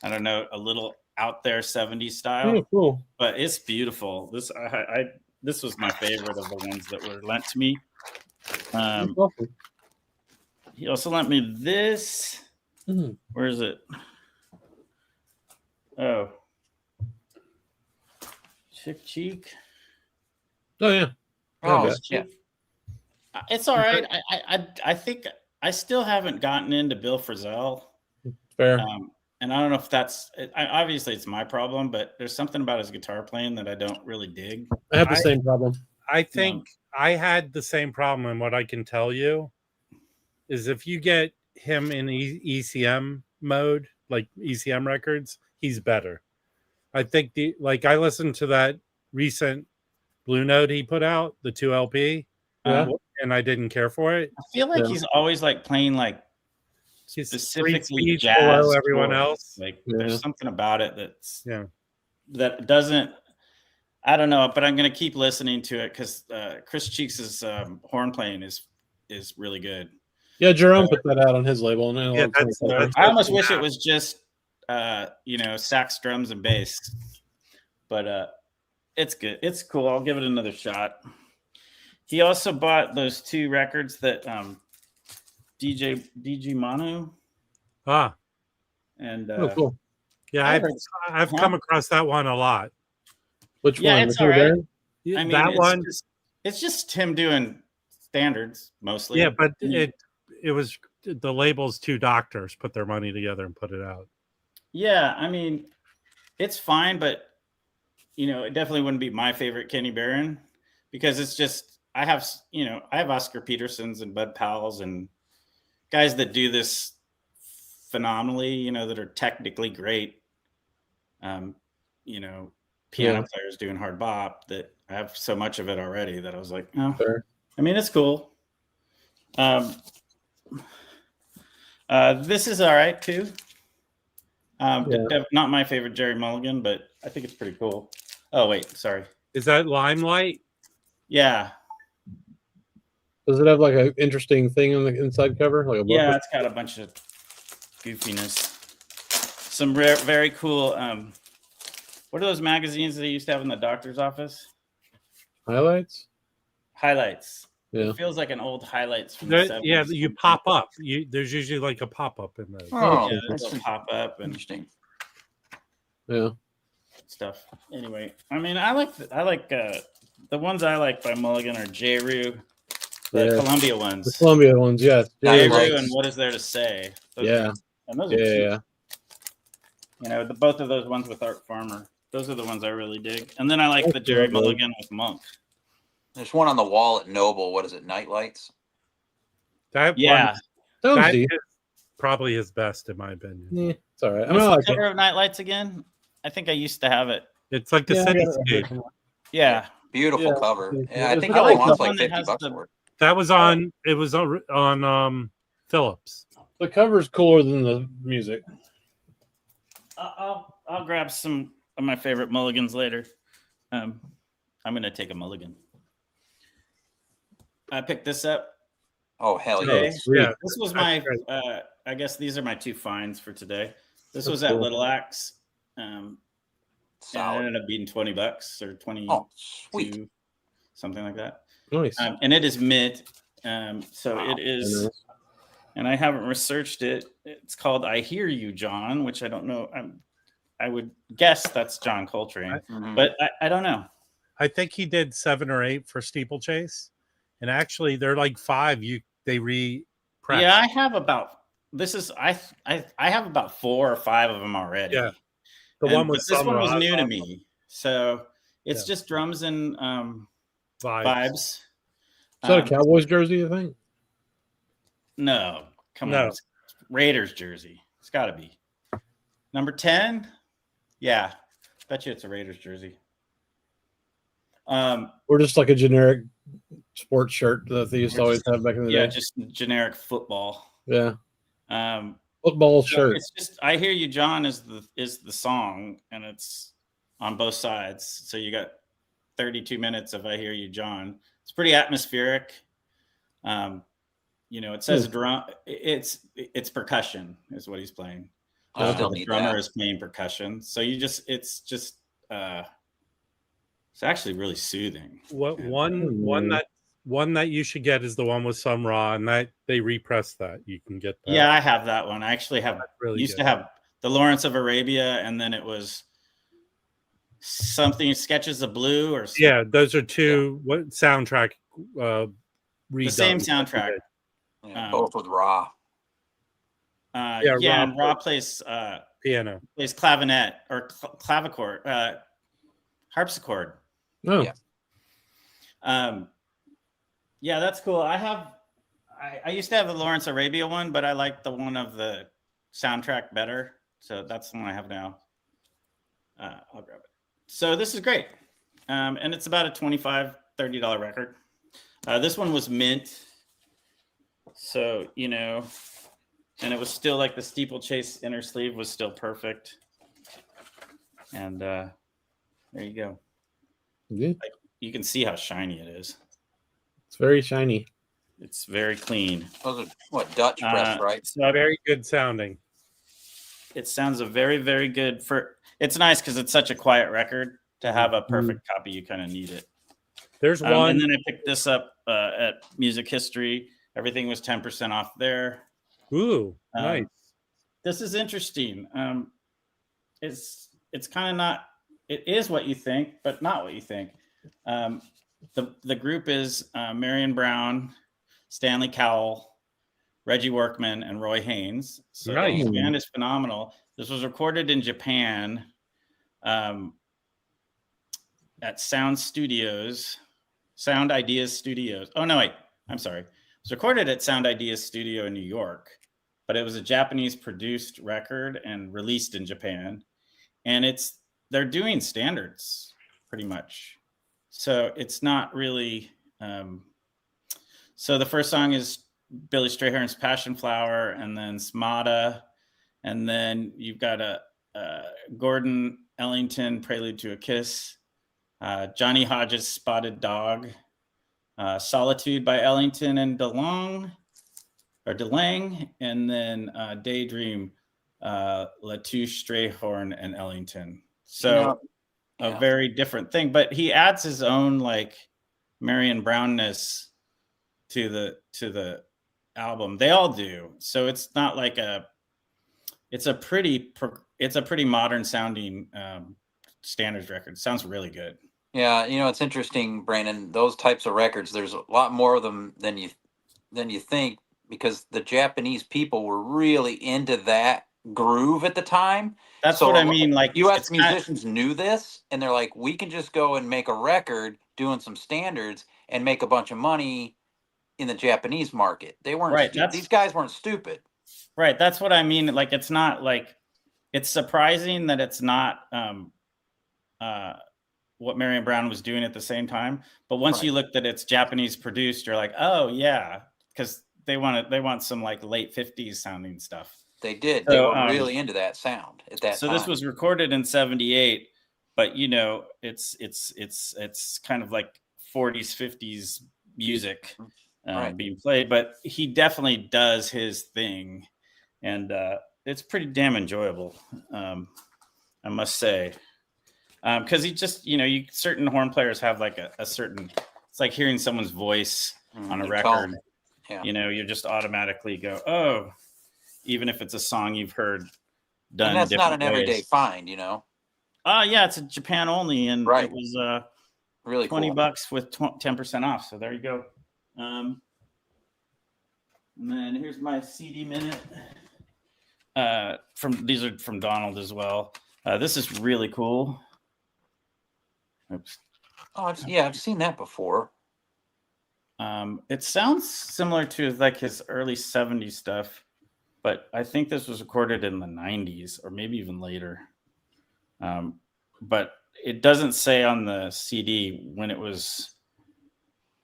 I don't know, a little out there 70s style. Oh, cool. But it's beautiful. This this was my favorite of the ones that were lent to me. That's awesome. He also lent me this. Where is it? Oh, Chick Cheek. Oh yeah. Oh, bad. yeah. It's all right. I think I still haven't gotten into Bill Frisell. Fair. And I don't know if that's obviously it's my problem, but there's something about his guitar playing that I don't really dig. I have the same problem. I think I had the same problem, and what I can tell you is if you get him in ECM mode, like ECM records, he's better. I think I listened to that recent Blue Note he put out, the 2 LP, and I didn't care for it. I feel like he's always like playing like He's specifically jazz below jazz everyone chords. else. Like there's something about it that doesn't. I don't know, but I'm gonna keep listening to it because Chris Cheeks' horn playing is really good. Yeah, Jerome put that out on his label. And I almost wish it was just sax, drums, and bass, but it's good. It's cool. I'll give it another shot. He also bought those 2 records that DJ Manu and cool. Yeah, I've come across that one a lot. Which yeah, one? it's all right. I mean, that one. It's just him doing standards mostly. Yeah, but it was the label's 2 doctors put their money together and put it out. Yeah, I mean, it's fine, but it definitely wouldn't be my favorite Kenny Barron because it's just I have Oscar Petersons and Bud Powell's and guys that do this phenomenally, that are technically great. Piano players doing hard bop that I have so much of it already that I was like, oh, Sure. I mean, it's cool. This is all right too. Not my favorite Jerry Mulligan, but I think it's pretty cool. Oh wait, sorry. Is that Limelight? Yeah, Does it have like an interesting thing on the inside cover? Like a book? yeah, it's got a bunch of goofiness. Some rare, very cool. What are those magazines they used to have in the doctor's office? Highlights? Highlights. Yeah. It feels like an old highlights from the 70s. Yeah, you pop up. There's usually like a pop up in those. Oh, Yeah, that's there's a pop up and interesting. Yeah. stuff. Anyway, I mean, I like the ones I like by Mulligan are J. Rue, the Yeah. Columbia The ones. Columbia ones, yes. Night J. Lights. Rue and What Is There to Say? Those Yeah. are, and those are cute. Yeah. You know, both of those ones with Art Farmer. Those are the ones I really dig. And then I like the Jerry Mulligan with Monk. There's one on the wall at Noble. What is it? Night Lights. That Yeah. one, Sounds that deep. is probably his best in my opinion. Yeah, it's all right. I mean, What's I the like cover it. of Night Lights again? I think I used to have it. It's like the Yeah, I got it cityscape. right Yeah. Beautiful Yeah. cover. Yeah, Yeah, I it's think like- the I other like one's the like one that 50 has bucks the- for it. That was on. It was on Phillips. The cover's cooler than the music. I'll grab some of my favorite mulligans later. I'm gonna take a mulligan. I picked this up Oh, hell today. yeah. Sweet. Yeah. This was That's my. I guess these are my two finds for today. This That's was at cool. Little Axe. And it Solid. ended up being $20 or 22, Oh, sweet. something like that. Nice. And it is mint. So Wow. it is, and I haven't researched it. It's called "I Hear You, John," which I don't know. I would guess that's John Coltrane, Mhm. but I don't know. I think he did 7 or 8 for Steeplechase, and actually they're like 5. They re-pressed. Yeah, I have about this is I have about 4 or 5 of them already. Yeah. The And- one but with this one was Sun new to Ra me, so it's Yeah. just drums and vibes. vibes. Is that a Cowboys jersey, you think? No, come No. on, it's Raiders jersey. It's got to be number 10. Yeah, bet you it's a Raiders jersey. Or just like a generic sports shirt that they used to always have back in the Yeah, day? just generic football. Yeah. Um, Football so shirt. it's just "I Hear You, John" is the song, and it's on both sides. So you got 32 minutes of "I Hear You, John." It's pretty atmospheric. You know, it says drum. It's percussion is what he's playing. I still The need drummer that. is playing percussion, so it's actually really soothing. What Yeah. one that you should get is the one with Sun Ra, and that they repressed that. You can get that. Yeah, I have that one. I actually have really used good. to have the Lawrence of Arabia, and then it was something Sketches of Blue or Yeah, those are two what soundtrack the redone. same soundtrack. Yeah, both with Raw. Yeah, And Rob plays piano. clavinet or clavichord, harpsichord. Oh, Yeah. Yeah, that's cool. I used to have the Lawrence Arabia one, but I like the one of the soundtrack better. So that's the one I have now. I'll grab it. So this is great. And it's about a $25, $30 record. This one was mint. So, you know, and it was still like the Steeplechase inner sleeve was still perfect. And there you go. yeah. You can see how shiny it is. It's very shiny. It's very clean. Those are what, Dutch press, right? So Very good sounding. it sounds a very, very good it's nice because it's such a quiet record to have a perfect copy. You kind of need it. There's one. And then I picked this up at Music History. Everything was 10% off there. Ooh, nice. This is interesting. It's kind of not. It is what you think, but not what you think. The group is Marion Brown, Stanley Cowell, Reggie Workman, and Roy Haynes. So Nice. the band is phenomenal. This was recorded in Japan at Sound Ideas Studios. Oh no, wait, I'm sorry. It was recorded at Sound Ideas Studio in New York, but it was a Japanese produced record and released in Japan. And they're doing standards pretty much. So it's not really. So the first song is Billy Strayhorn's Passion Flower, and then Smada, and then you've got a Gordon Ellington Prelude to a Kiss, Johnny Hodges' Spotted Dog, Solitude by Ellington and DeLange, and then Daydream, Latouche, Strayhorn, and Ellington. So a very different thing, but he adds his own like Marion Brownness to the album. They all do. So it's not like it's a pretty modern sounding standards record. It sounds really good. Yeah, it's interesting, Brandon. Those types of records, there's a lot more of them than you think, because the Japanese people were really into that groove at the time. That's what I mean. Like U.S. musicians knew this, and they're like, we can just go and make a record doing some standards and make a bunch of money in the Japanese market. They weren't right. These guys weren't stupid. Right. That's what I mean. Like, it's not like, it's surprising that it's not what Marion Brown was doing at the same time. But once you looked at it's Japanese produced, you're like, oh yeah, because they want some like late 50s sounding stuff. They did. They were really into that sound at that time. So this was recorded in 78, but it's kind of like 40s, 50s music being played, but he definitely does his thing, and it's pretty damn enjoyable, I must say, because he just, certain horn players have like a certain, it's like hearing someone's voice on a record. Yeah. You just automatically go, oh, even if it's a song you've heard done. And that's not an everyday find, yeah, it's a Japan only, and it was really $20 with 10% off. So there you go. And then here's my CD minute. These are from Donald as well. This is really cool. Oops. Oh, I've seen that before. It sounds similar to like his early 70s stuff, but I think this was recorded in the 90s or maybe even later. But it doesn't say on the CD when it was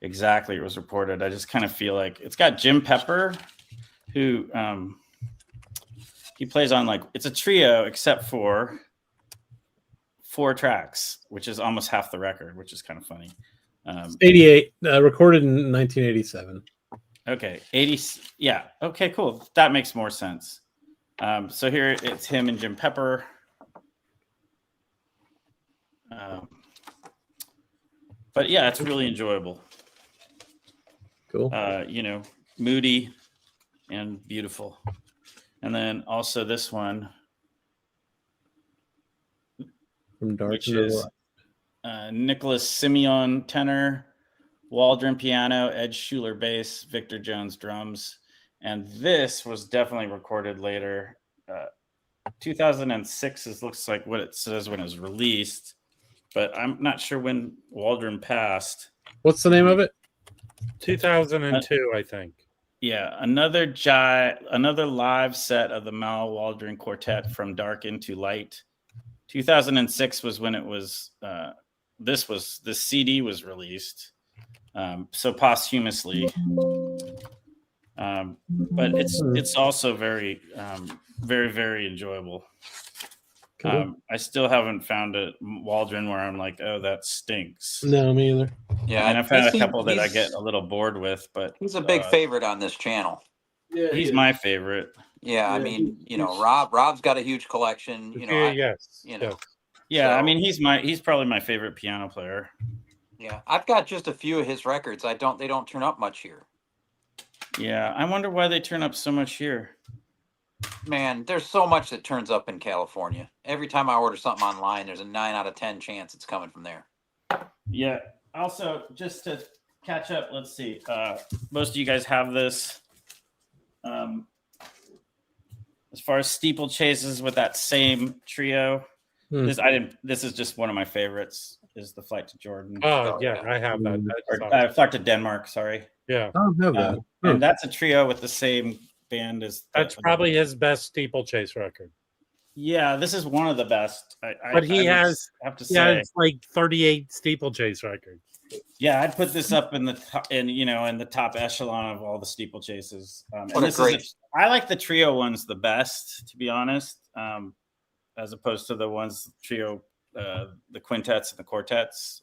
exactly it was reported. I just kind of feel like it's got Jim Pepper, who he plays on, like, it's a trio except for 4 tracks, which is almost half the record, which is kind of funny. 88, recorded in 1987. Okay, 80. Yeah. Okay, cool. That makes more sense. So here it's him and Jim Pepper. But yeah, it's really enjoyable. Cool. Moody and beautiful. And then also this one, From Dark which to the is Light. Nicholas Simeon tenor, Waldron piano, Ed Schuler bass, Victor Jones drums. And this was definitely recorded later. 2006 looks like what it says when it was released, but I'm not sure when Waldron passed. What's the name of it? 2002, I think. Yeah, another live set of the Mal Waldron Quartet, From Dark into Light. 2006 was when it was. The CD was released, so posthumously. But it's also very, very, very enjoyable. Cool. I still haven't found a Waldron where I'm like, oh, that stinks. No, me either. Yeah, and I've found a couple that I get a little bored with, but he's a big favorite on this channel. Yeah, he's my favorite. Yeah, I mean, Rob's got a huge collection. Yes. Yeah, so, I mean, he's probably my favorite piano player. Yeah, I've got just a few of his records. They don't turn up much here. Yeah, I wonder why they turn up so much here. Man, there's so much that turns up in California. Every time I order something online, there's a 9 out of 10 chance it's coming from there. Yeah. Also, just to catch up, let's see. Most of you guys have this. As far as steeplechases with that same trio, this is just one of my favorites. Is the Flight to Jordan? Oh yeah, I have that. Flight to Denmark. Sorry. Yeah. I don't have that. And that's a trio with the same band as. That's probably his best steeplechase record. Yeah, this is one of the best. But he I would has have to he say, has like 38 steeplechase records. yeah, I'd put this up in the top, in the top echelon of all the steeplechases. What a great- I like the trio ones the best, to be honest, as opposed to the ones trio, the quintets and the quartets.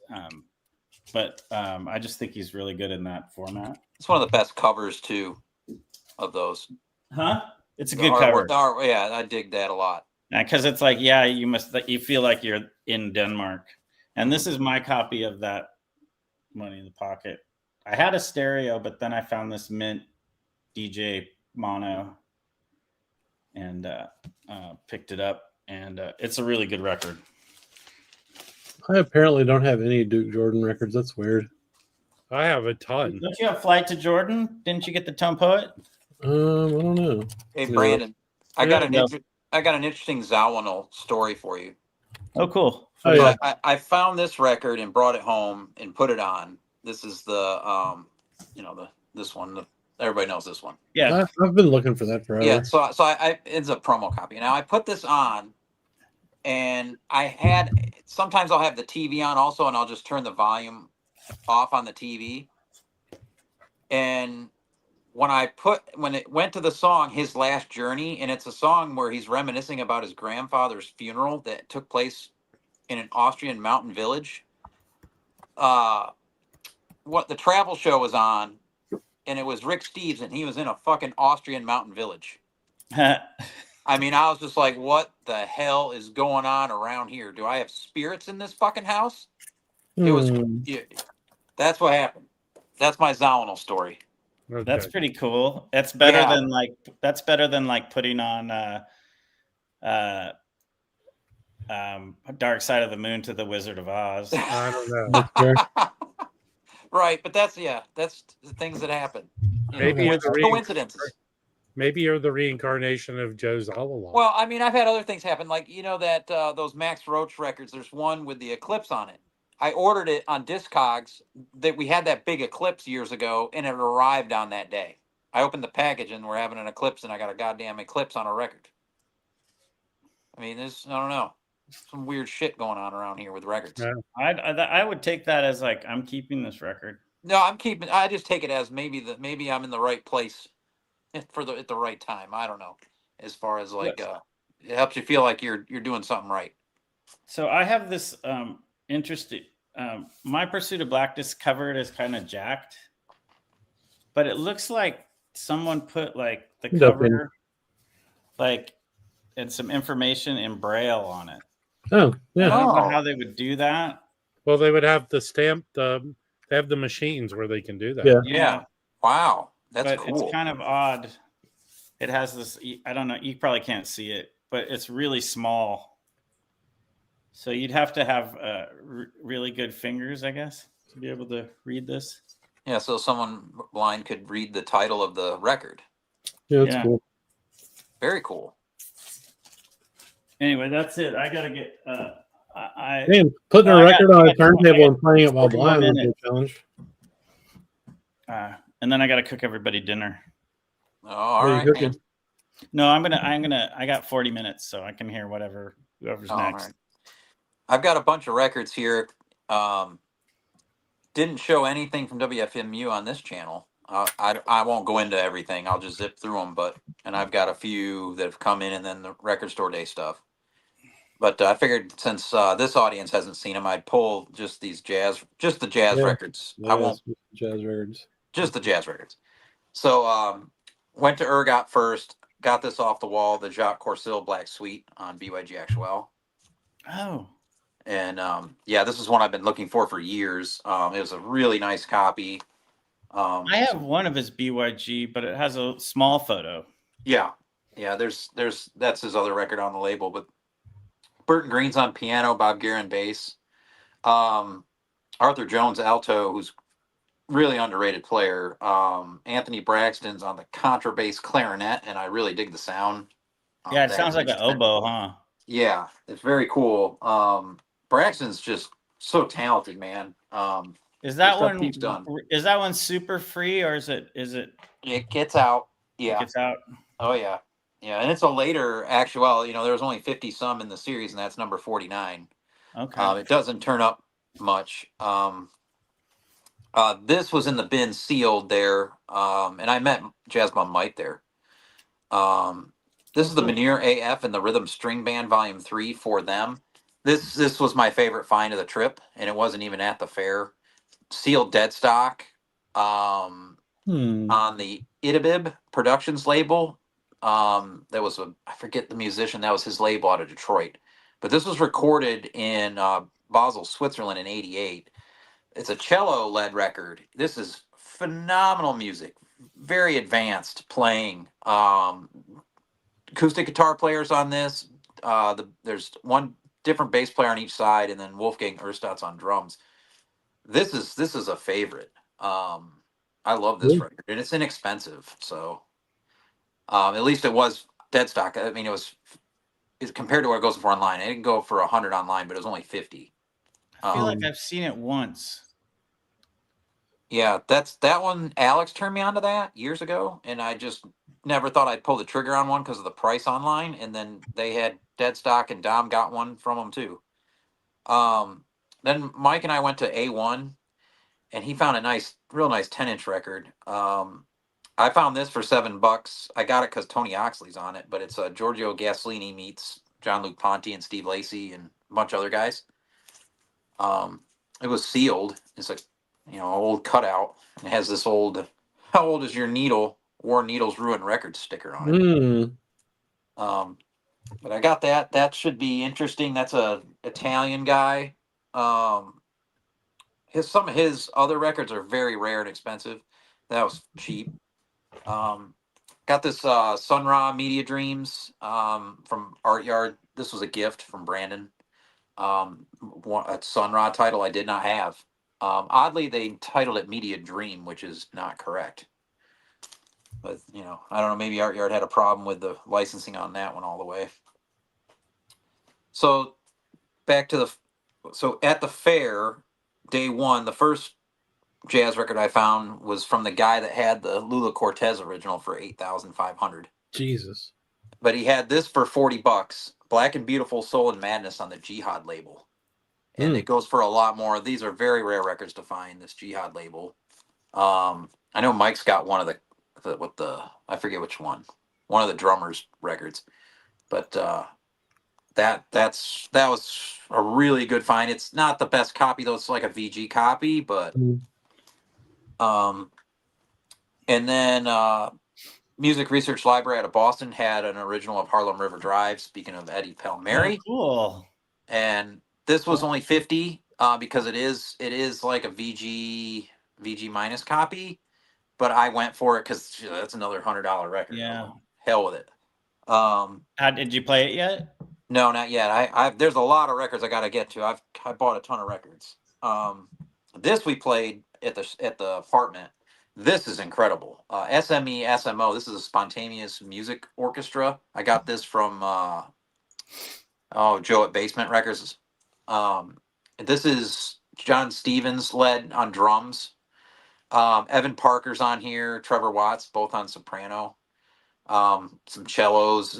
But I just think he's really good in that format. It's one of the best covers too of those. Huh? It's a The good cover. artwork, yeah, I dig that a lot. Because it's like, yeah, you feel like you're in Denmark. And this is my copy of that Money in the Pocket. I had a stereo, but then I found this mint DJ mono and picked it up. And it's a really good record. I apparently don't have any Duke Jordan records. That's weird. I have a ton. Don't you have Flight to Jordan? Didn't you get the Tone Poet? I don't know. Hey, No. Brandon, I got an No. interesting Zawinul story for you. Oh, cool. Oh, yeah. I found this record and brought it home and put it on. This is the this one. Everybody knows this one. Yeah. I've been looking for that forever. Yeah, so it's a promo copy. Now I put this on, and sometimes I'll have the TV on also, and I'll just turn the volume off on the TV. And when it went to the song "His Last Journey," and it's a song where he's reminiscing about his grandfather's funeral that took place in an Austrian mountain village. What the travel show was on, and it was Rick Steves, and he was in a fucking Austrian mountain village. I mean, I was just like, what the hell is going on around here? Do I have spirits in this fucking house? It was, yeah, that's what happened. That's my Zawinul story. Okay. That's pretty cool. That's better Yeah. than putting on Dark Side of the Moon to the Wizard of Oz. I don't know. That's fair. Right, but that's the things that happen. Maybe it's a coincidences. Maybe you're the reincarnation of Joe's all along. Well, I mean, I've had other things happen, like that those Max Roach records. There's one with the eclipse on it. I ordered it on Discogs. That we had that big eclipse years ago, and it arrived on that day. I opened the package, and we're having an eclipse, and I got a goddamn eclipse on a record. I mean, I don't know, some weird shit going on around here with records. Yeah. I would take that as like, I'm keeping this record. No, I just take it as maybe I'm in the right place at the right time. I don't know. As far as like, it helps you feel like you're doing something right. So I have this interesting. My Pursuit of Blackness cover is kind of jacked, but it looks like someone put like the cover, like, and some information in Braille on it. Oh, yeah. I don't know how they would do that. Well, they would have the stamp. They have the machines where they can do that. Yeah. Yeah. Wow. That's but cool. It's kind of odd. It has this. I don't know. You probably can't see it, but it's really small. So you'd have to have really good fingers, I guess, to be able to read this. Yeah. So someone blind could read the title of the record. Yeah, that's Yeah. cool. Very cool. Anyway, that's it. I gotta get. Man, putting a I record got- on I a got- turntable and playing it while 40 more blind would be a minutes. challenge. And then I gotta cook everybody dinner. Oh, all What are you right. cooking? Man. No, I got 40 minutes, so I can hear whoever's All next. right. I've got a bunch of records here. Didn't show anything from WFMU on this channel. I won't go into everything. I'll just zip through them. And I've got a few that have come in, and then the Record Store Day stuff. But I figured since this audience hasn't seen them, I'd pull just the jazz Yeah. records. Yeah, I won't jazz records. just the jazz records. So went to Ergot first. Got this off the wall, the Jacques Corsil Black Suite on BYG Actuel. Oh, And this is one I've been looking for years. It was a really nice copy. I have one of his BYG, but it has a small photo. Yeah. There's that's his other record on the label. But Burton Green's on piano, Bob Guerin bass, Arthur Jones alto, who's really underrated player. Anthony Braxton's on the contrabass clarinet, and I really dig the sound. Yeah, it sounds like an oboe, huh? Yeah, it's very cool. Braxton's just so talented, man. Is that stuff one? he's done. Is that one super free, or is it? It gets out. Yeah. Gets out. Oh yeah. Yeah, and it's a later actual. Well, there was only 50 some in the series, and that's number 49. Okay. It doesn't turn up much. This was in the bin sealed there, and I met Jazz Bum Mike there. This is the Cool. Meneer AF and the Rhythm String Band Volume 3 for them. This was my favorite find of the trip, and it wasn't even at the fair. Sealed dead stock on the Itabib Productions label. That was I forget the musician, that was his label out of Detroit. But this was recorded in Basel, Switzerland in '88. It's a cello led record. This is phenomenal music, very advanced playing. Acoustic guitar players on this. There's one different bass player on each side, and then Wolfgang Erstadt's on drums. This is a favorite. I love this Cool. record, and it's inexpensive. So at least it was dead stock. I mean, it's compared to what it goes for online. It didn't go for 100 online, but it was only 50. I feel like Um, I've seen it once. Yeah, that one. Alex turned me on to that years ago, and I just never thought I'd pull the trigger on one because of the price online. And then they had dead stock, and Dom got one from them too. Um, then Mike and I went to A1, and he found a real nice 10-inch record. I found this for $7. I got it because Tony Oxley's on it, but it's Giorgio Gasolini meets John Luke Ponty and Steve Lacy and a bunch of other guys. It was sealed. It's like old cutout. And it has this old "How old is your needle?" War Needles Ruin Records sticker on it. But I got that. That should be interesting. That's a Italian guy. Some of his other records are very rare and expensive. That was cheap. Got this Sun Ra Media Dreams from Art Yard. This was a gift from Brandon. A Sun Ra title I did not have. Oddly, they titled it Media Dream, which is not correct. But I don't know. Maybe Art Yard had a problem with the licensing on that one all the way. So back to at the fair, day one, the first jazz record I found was from the guy that had the Lula Cortez original for 8,500. Jesus. But he had this for $40. Black and Beautiful Soul and Madness on the Jihad label. And it goes for a lot more. These are very rare records to find, this Jihad label. I know Mike's got one of I forget which one. One of the drummers' records. But that was a really good find. It's not the best copy though. It's like a VG copy, but and then Music Research Library out of Boston had an original of Harlem River Drive. Speaking of Eddie Palmieri, Cool. And this was only 50 because it is like a VG minus copy, but I went for it because that's another $100 record. Yeah. Hell with it. Did you play it yet? No, not yet. I there's a lot of records I got to get to. I bought a ton of records. This we played at the apartment. This is incredible. SME SMO. This is a spontaneous music orchestra. I got this from Joe at Basement Records. This is John Stevens led on drums. Evan Parker's on here. Trevor Watts, both on soprano. Some cellos.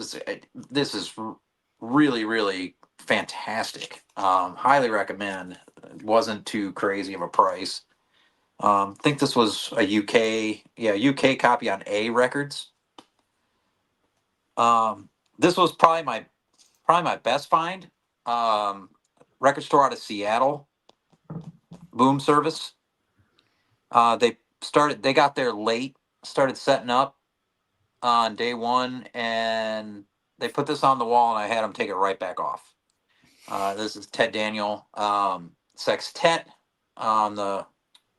This is really, really fantastic. Highly recommend. It wasn't too crazy of a price. I think this was a UK copy on A Records. This was probably my best find. Record store out of Seattle. Boom Service. They got there late, started setting up on day one, and they put this on the wall, and I had them take it right back off. This is Ted Daniel Sextet on the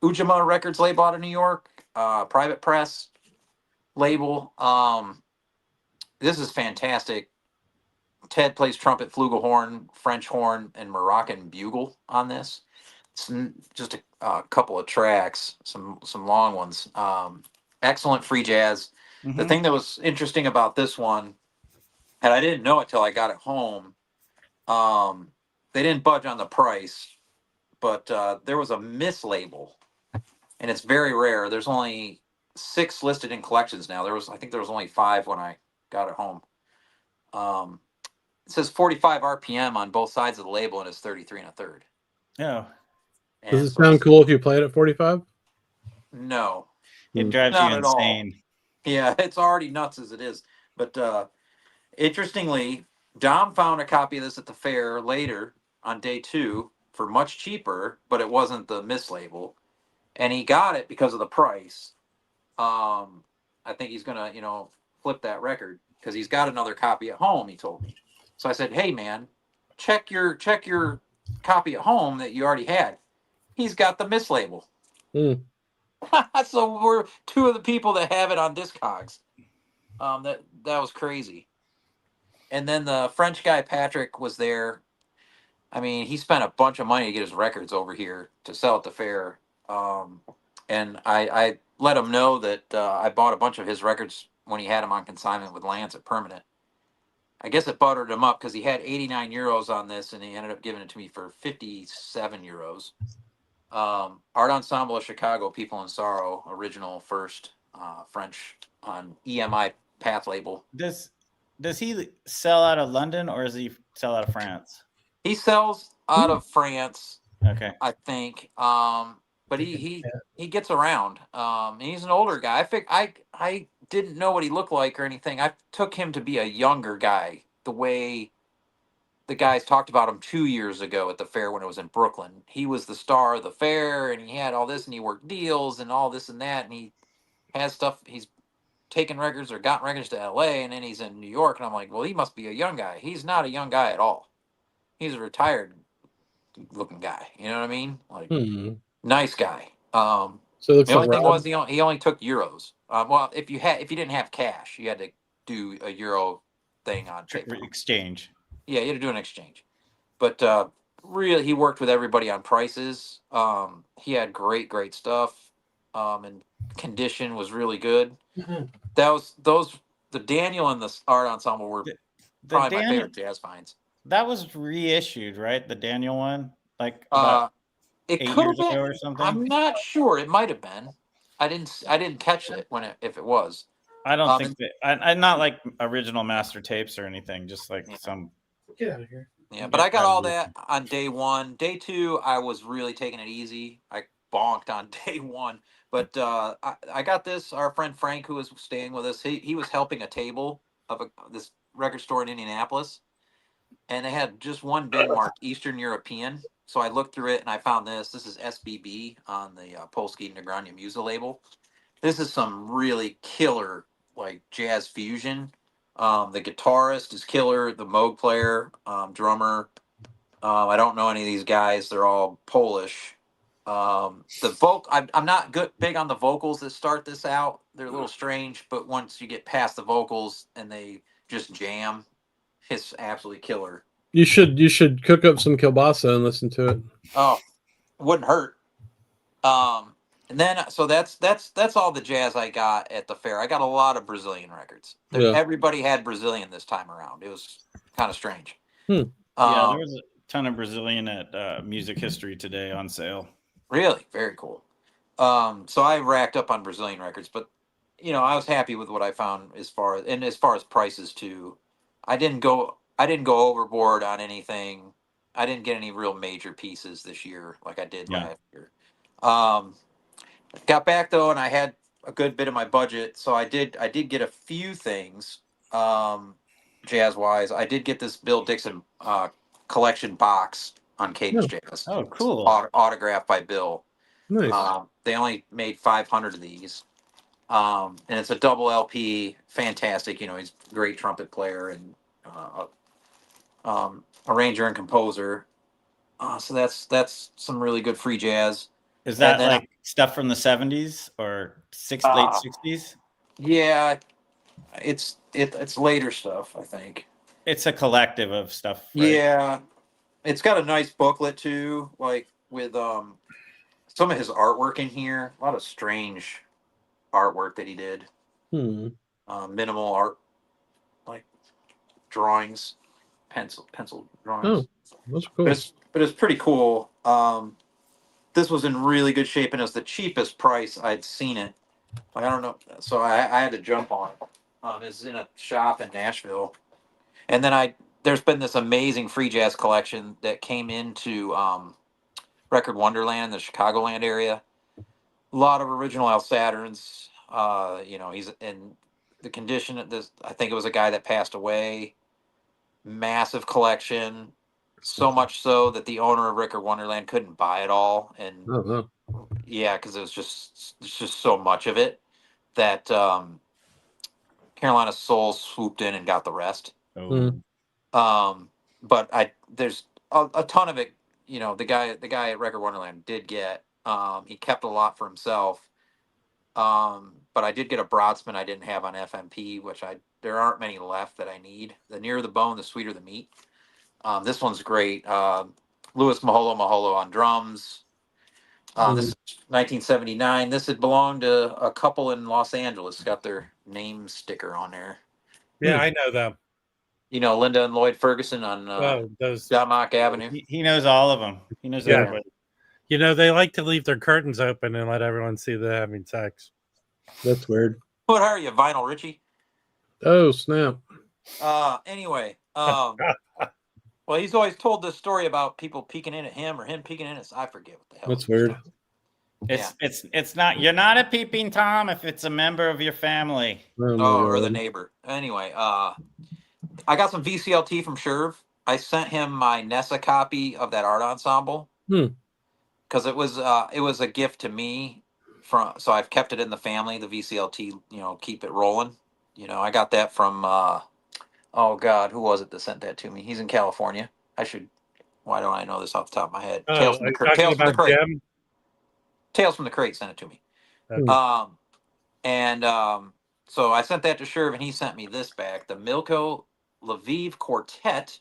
Ujima Records label out of New York, private press label. This is fantastic. Ted plays trumpet, flugelhorn, French horn, and Moroccan bugle on this. It's just a couple of tracks, some long ones. Excellent free jazz. Mm-hmm. The thing that was interesting about this one, and I didn't know it till I got it home, they didn't budge on the price, but there was a mislabel, and it's very rare. There's only 6 listed in collections now. I think there was only 5 when I got it home. It says 45 RPM on both sides of the label, and it's 33 1/3. Oh, And Does it so sound it's- cool if you play it at 45? No, it Hmm. drives not you at all. insane. Yeah, it's already nuts as it is. But interestingly, Dom found a copy of this at the fair later on day 2 for much cheaper, but it wasn't the mislabel, and he got it because of the price. I think he's gonna, flip that record because he's got another copy at home. He told me. So I said, "Hey man, check your copy at home that you already had. He's got the mislabel." Hmm. So we're 2 of the people that have it on Discogs. That was crazy. And then the French guy Patrick was there. I mean, he spent a bunch of money to get his records over here to sell at the fair. And I let him know that I bought a bunch of his records when he had them on consignment with Lance at Permanent. I guess it buttered him up because he had 89 euros on this, and he ended up giving it to me for 57 euros. Art Ensemble of Chicago, People in Sorrow, original first French on EMI Path label. Does he sell out of London or does he sell out of France? He sells out of France, Okay. I think. But he gets around. And he's an older guy. I didn't know what he looked like or anything. I took him to be a younger guy, the way the guys talked about him 2 years ago at the fair when it was in Brooklyn. He was the star of the fair, and he had all this, and he worked deals and all this and that, and he has stuff. He's taken records or gotten records to LA, and then he's in New York, and I'm like, well, he must be a young guy. He's not a young guy at all. He's a retired looking guy. You know what I mean? Like, nice guy. So it looks The only like thing Rob. was he only took euros. Well, if you didn't have cash, you had to do a euro thing on PayPal. Exchange. Yeah, you had to do an exchange. But really, he worked with everybody on prices. He had great stuff, and condition was really good. The Daniel and the Art Ensemble were The probably my Daniel, favorite jazz finds. that was reissued, right? The Daniel one, like about It 8 could have years been. ago or something. I'm not sure. It might have been. I didn't catch it if it was. I don't think that. I'm not like original master tapes or anything. Just like Yeah. some. Get out of here. Yeah, but I got all that on day 1. Day 2, I was really taking it easy. I bonked on day 1. But I got this. Our friend Frank, who was staying with us, he was helping a table of this record store in Indianapolis, and they had just one bin marked Eastern European. So I looked through it and I found this. This is SBB on the Polski Nagrania Musa label. This is some really killer like jazz fusion. The guitarist is killer. The Moog player, drummer. I don't know any of these guys. They're all Polish. I'm not big on the vocals that start this out. They're a little strange, but once you get past the vocals and they just jam, it's absolutely killer. You should cook up some kielbasa and listen to it. Oh, wouldn't hurt. And then so that's all the jazz I got at the fair. I got a lot of Brazilian records. Yeah. Everybody had Brazilian this time around. It was kind of strange. Yeah, there was a ton of Brazilian at Music History today on sale. Really, very cool. So I racked up on Brazilian records, but I was happy with what I found as far as prices too. I didn't go overboard on anything. I didn't get any real major pieces this year like I did last year. Got back though, and I had a good bit of my budget, so I did get a few things, jazz wise. I did get this Bill Dixon collection box on Cadence Jazz. Oh, cool! Autographed by Bill. Nice. They only made 500 of these, and it's a double LP. Fantastic. He's a great trumpet player and arranger and composer. So that's some really good free jazz. Is that like stuff from the 70s or late 60s? Yeah, it's later stuff, I think. It's a collective of stuff. Right? Yeah, it's got a nice booklet too, like with some of his artwork in here. A lot of strange artwork that he did. Minimal art, like drawings, pencil drawings. Oh, that's cool. But it's pretty cool. This was in really good shape, and it was the cheapest price I'd seen it. Like, I don't know, so I had to jump on it. It's in a shop in Nashville, And then there's been this amazing free jazz collection that came into Record Wonderland in the Chicagoland area. A lot of original Al Saturns. He's in the condition of this. I think it was a guy that passed away. Massive collection, so much so that the owner of Record Wonderland couldn't buy it all, and Oh, no. yeah, because there's just so much of it that Carolina Soul swooped in and got the rest. Oh, But there's a ton of it. The guy at Record Wonderland did get. He kept a lot for himself. But I did get a Broadsman I didn't have on FMP, which there aren't many left that I need. The nearer the bone, the sweeter the meat. This one's great. Louis Maholo on drums. This is 1979. This had belonged to a couple in Los Angeles. Got their name sticker on there. Yeah, I know them. Linda and Lloyd Ferguson on Those. Damac Avenue. he knows all of them. He knows Yeah. everybody. They like to leave their curtains open and let everyone see them having sex. That's weird. What are you, Vinyl Richie? Oh, snap. Anyway, well, he's always told this story about people peeking in at him or him peeking in at. I forget what the hell. That's weird. It's not. You're not a peeping Tom if it's a member of your family. Or the neighbor. Anyway, I got some VCLT from Sherv. I sent him my Nessa copy of that art ensemble because it was a gift to me. So I've kept it in the family. The VCLT, keep it rolling. I got that from. Oh God, who was it that sent that to me? He's in California. Why don't I know this off the top of my head? Tales from the Crate. Tales from the Crate sent it to me. So I sent that to Sherv, and he sent me this back. The Milko Lviv Quartet,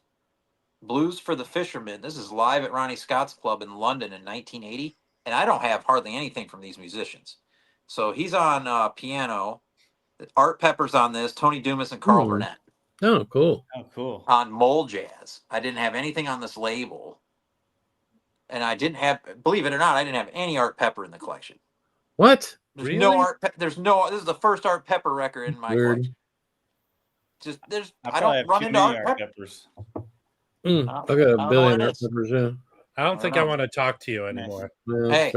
Blues for the Fishermen. This is live at Ronnie Scott's Club in London in 1980. And I don't have hardly anything from these musicians. So he's on piano. Art Pepper's on this. Tony Dumas and Carl Burnett. Oh, cool. Oh, cool. On Mole Jazz. I didn't have anything on this label. And I didn't have, believe it or not, I didn't have any Art Pepper in the collection. What? There's Really? no Art. This is the first Art Pepper record in my collection. I don't run into Art Peppers. I got a billion Art Peppers. Yeah. I don't think I want to talk to you anymore. Yeah,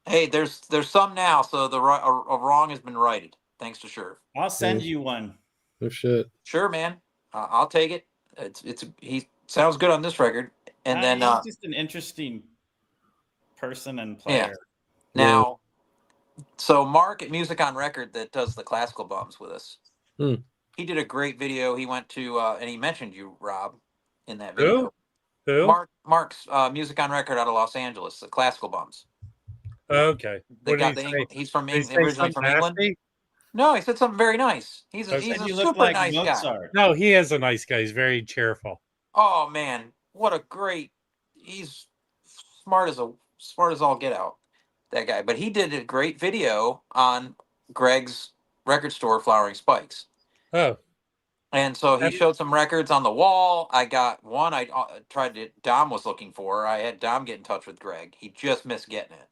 hey, there's some now, so a wrong has been righted. Thanks to Sherv. I'll send you one. Oh shit. Sure, man. I'll take it. He sounds good on this record. And then he's just an interesting person and player. Yeah. Now, so Mark at Music on Record that does the classical bums with us. He did a great video. He went to and he mentioned you, Rob, in that video. Who? Mark's Music on Record out of Los Angeles, the classical bums. Okay. He's from originally from England. No, he said something very nice. He's a super nice guy. No, he is a nice guy. He's very cheerful. Oh man, he's smart as all get out, that guy. But he did a great video on Greg's record store, Flowering Spikes. Oh. And so he showed some records on the wall. I got one Dom was looking for. I had Dom get in touch with Greg. He just missed getting it.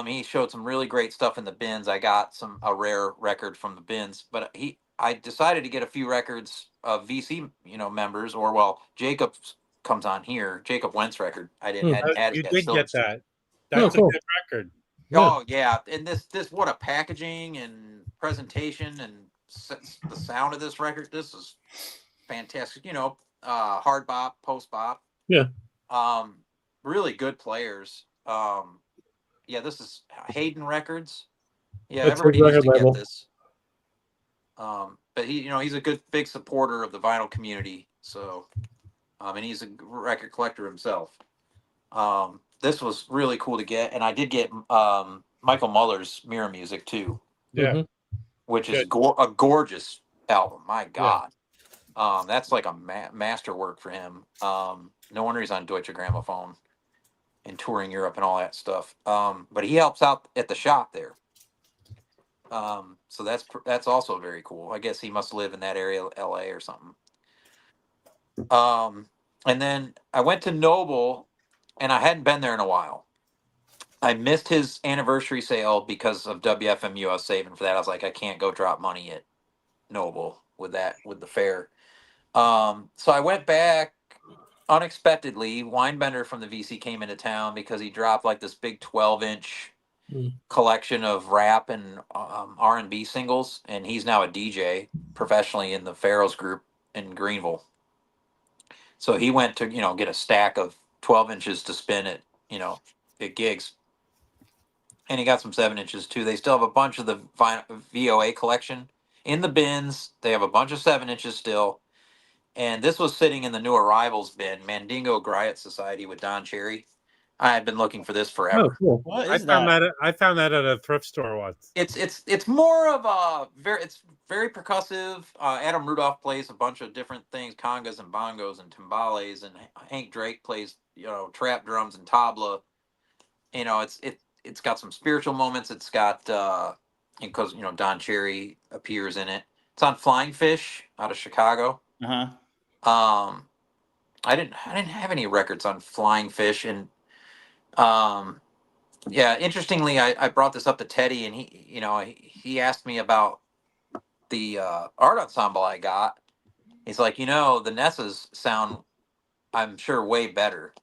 He showed some really great stuff in the bins. I got a rare record from the bins, but I decided to get a few records of VC, members, Jacob comes on here. Jacob Wentz record. I didn't add. You did get that. That's a good record. Oh yeah, and this what a packaging and presentation and the sound of this record. This is fantastic. Hard bop, post bop. Yeah. Really good players. Yeah, this is Hayden Records. Yeah, everybody needs to get this. But he's a good big supporter of the vinyl community. So, and he's a record collector himself. This was really cool to get, and I did get Michael Muller's Mirror Music too. Yeah, which is a gorgeous album. My God, that's like a masterwork for him. No wonder he's on Deutsche Grammophon and touring Europe and all that stuff. But he helps out at the shop there. So that's also very cool. I guess he must live in that area, LA or something. And then I went to Noble, and I hadn't been there in a while. I missed his anniversary sale because of WFMU. I was saving for that. I was like, I can't go drop money at Noble with the fair. So I went back unexpectedly. Winebender from the VC came into town because he dropped like this big 12-inch collection of rap and R&B singles, and he's now a DJ professionally in the Pharaohs group in Greenville. So he went to get a stack of 12 inches to spin at at gigs, and he got some 7 inches too. They still have a bunch of the VOA collection in the bins. They have a bunch of 7 inches still. And this was sitting in the new arrivals bin, Mandingo Griot Society with Don Cherry. I had been looking for this forever. Oh, cool. What I is found that? that I found that at a thrift store once. It's more of a it's very percussive. Adam Rudolph plays a bunch of different things, congas and bongos and timbales, and Hank Drake plays trap drums and tabla. It's got some spiritual moments. It's got because Don Cherry appears in it. It's on Flying Fish out of Chicago. Uh-huh. I didn't have any records on Flying Fish, and yeah, interestingly, I brought this up to Teddy, and he asked me about the art ensemble I got. He's like, the Nessas sound, I'm sure, way better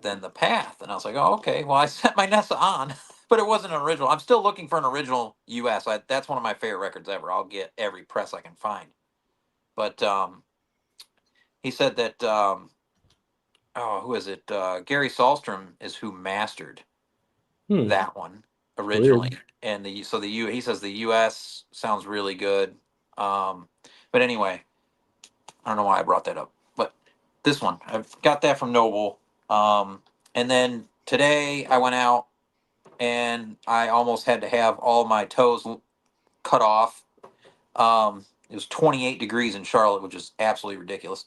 than the Path, and I was like, oh, okay. Well, I sent my Nessa on, but it wasn't an original. I'm still looking for an original US. That's one of my favorite records ever. I'll get every press I can find, but he said that who is it? Gary Sahlstrom is who mastered that one originally, and he says the U.S. sounds really good. But anyway, I don't know why I brought that up, but this one I've got that from Noble. And then today I went out and I almost had to have all my toes cut off. It was 28 degrees in Charlotte, which is absolutely ridiculous.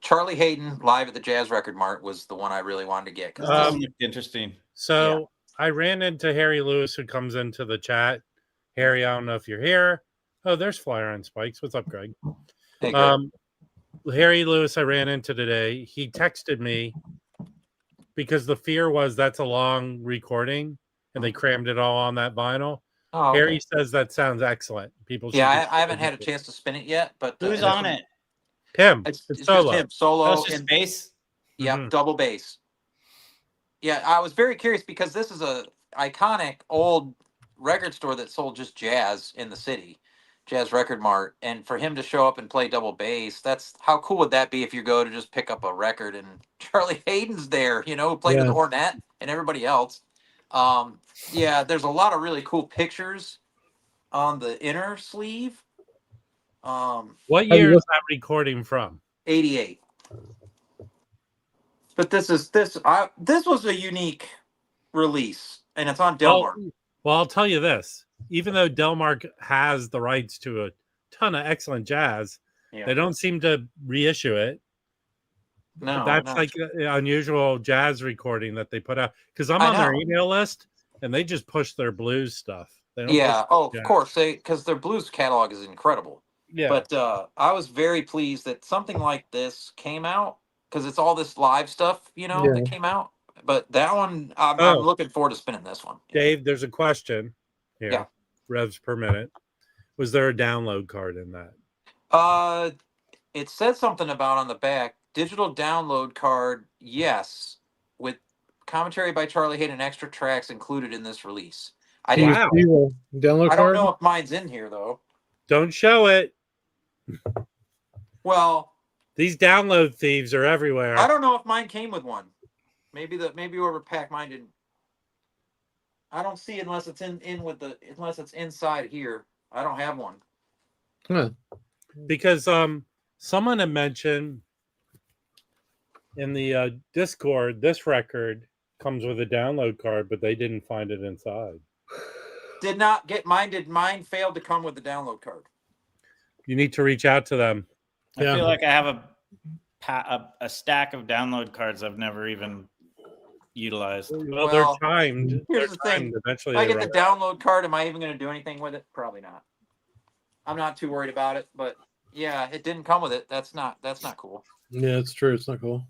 Charlie Hayden live at the Jazz Record Mart was the one I really wanted to get. That looked interesting. So I ran into Harry Lewis, who comes into the chat. Harry, I don't know if you're here. Oh, there's Flyer on Spikes. What's up, Greg? Hey, Greg. Harry Lewis, I ran into today. He texted me because the fear was that's a long recording, and they crammed it all on that vinyl. Oh, okay. Harry says that sounds excellent. People, yeah, I haven't had a chance to spin it yet, but Who's on it? Him. It's solo. just him solo. That's just bass. Yeah, double bass. Yeah, I was very curious because this is a iconic old record store that sold just jazz in the city, Jazz Record Mart, and for him to show up and play double bass, that's how cool would that be if you go to just pick up a record and Charlie Hayden's there, who played with Ornette and everybody else. Yeah, there's a lot of really cool pictures on the inner sleeve. What year is that recording from? 88. But this was a unique release, and it's on Delmark. Well, I'll tell you this: even though Delmark has the rights to a ton of excellent jazz, they don't seem to reissue it. No, that's like an unusual jazz recording that they put out. Because I'm on their email list, and they just push their blues stuff. They don't of course, because their blues catalog is incredible. Yeah. But I was very pleased that something like this came out because it's all this live stuff, that came out. But that one, I'm looking forward to spinning this one. Dave, there's a question here. Yeah. Revs per minute. Was there a download card in that? It said something about on the back, digital download card, yes, with commentary by Charlie Hayden, extra tracks included in this release. I didn't download I card? don't know if mine's in here though. Don't show it. Well, these download thieves are everywhere. I don't know if mine came with one. Maybe whoever packed mine didn't. I don't see it unless it's unless it's inside here. I don't have one. Huh. Because someone had mentioned in the Discord this record comes with a download card, but they didn't find it inside. Did not get mine. Did mine fail to come with the download card? You need to reach out to them. I feel like I have a stack of download cards I've never even utilized. Well, they're timed. Here's the thing. Eventually, if I get the download card, am I even going to do anything with it? Probably not. I'm not too worried about it, but yeah, it didn't come with it. That's not cool. Yeah, it's true. It's not cool.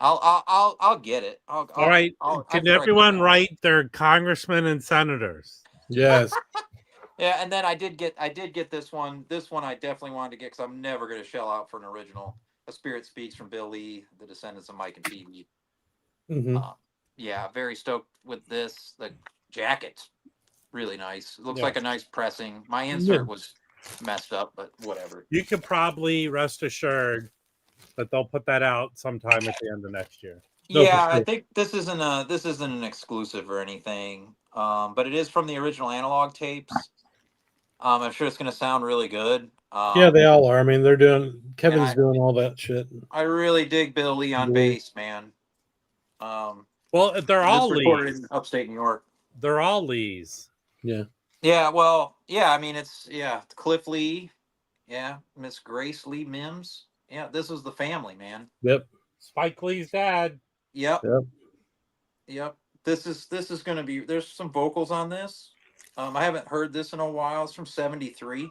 I'll get it. All right. Can everyone write their congressmen and senators? Yes. Yeah, and then I did get this one. This one I definitely wanted to get because I'm never going to shell out for an original. A Spirit Speaks from Bill Lee, The Descendants of Mike and Phoebe. Mm-hmm. Yeah, very stoked with this. The jacket's really nice. It looks Yeah. like a nice pressing. My insert was messed up, but whatever. You could probably rest assured that they'll put that out sometime at the end of next year. No, for Yeah, I sure. think this isn't an exclusive or anything. But it is from the original analog tapes. I'm sure it's going to sound really good. Yeah, they all are. I mean, Kevin's I- doing all that shit. I really dig Bill Lee on Yeah. bass, man. Well, they're This all recorded Lees. in upstate New York. They're all Lees. Yeah. Yeah, well, yeah. I mean, it's Cliff Lee, yeah, Miss Grace Lee Mims. Yeah, this was the family, man. Yep. Spike Lee's dad. Yep. Yep. Yep. This is going to be. There's some vocals on this. I haven't heard this in a while. It's from '73,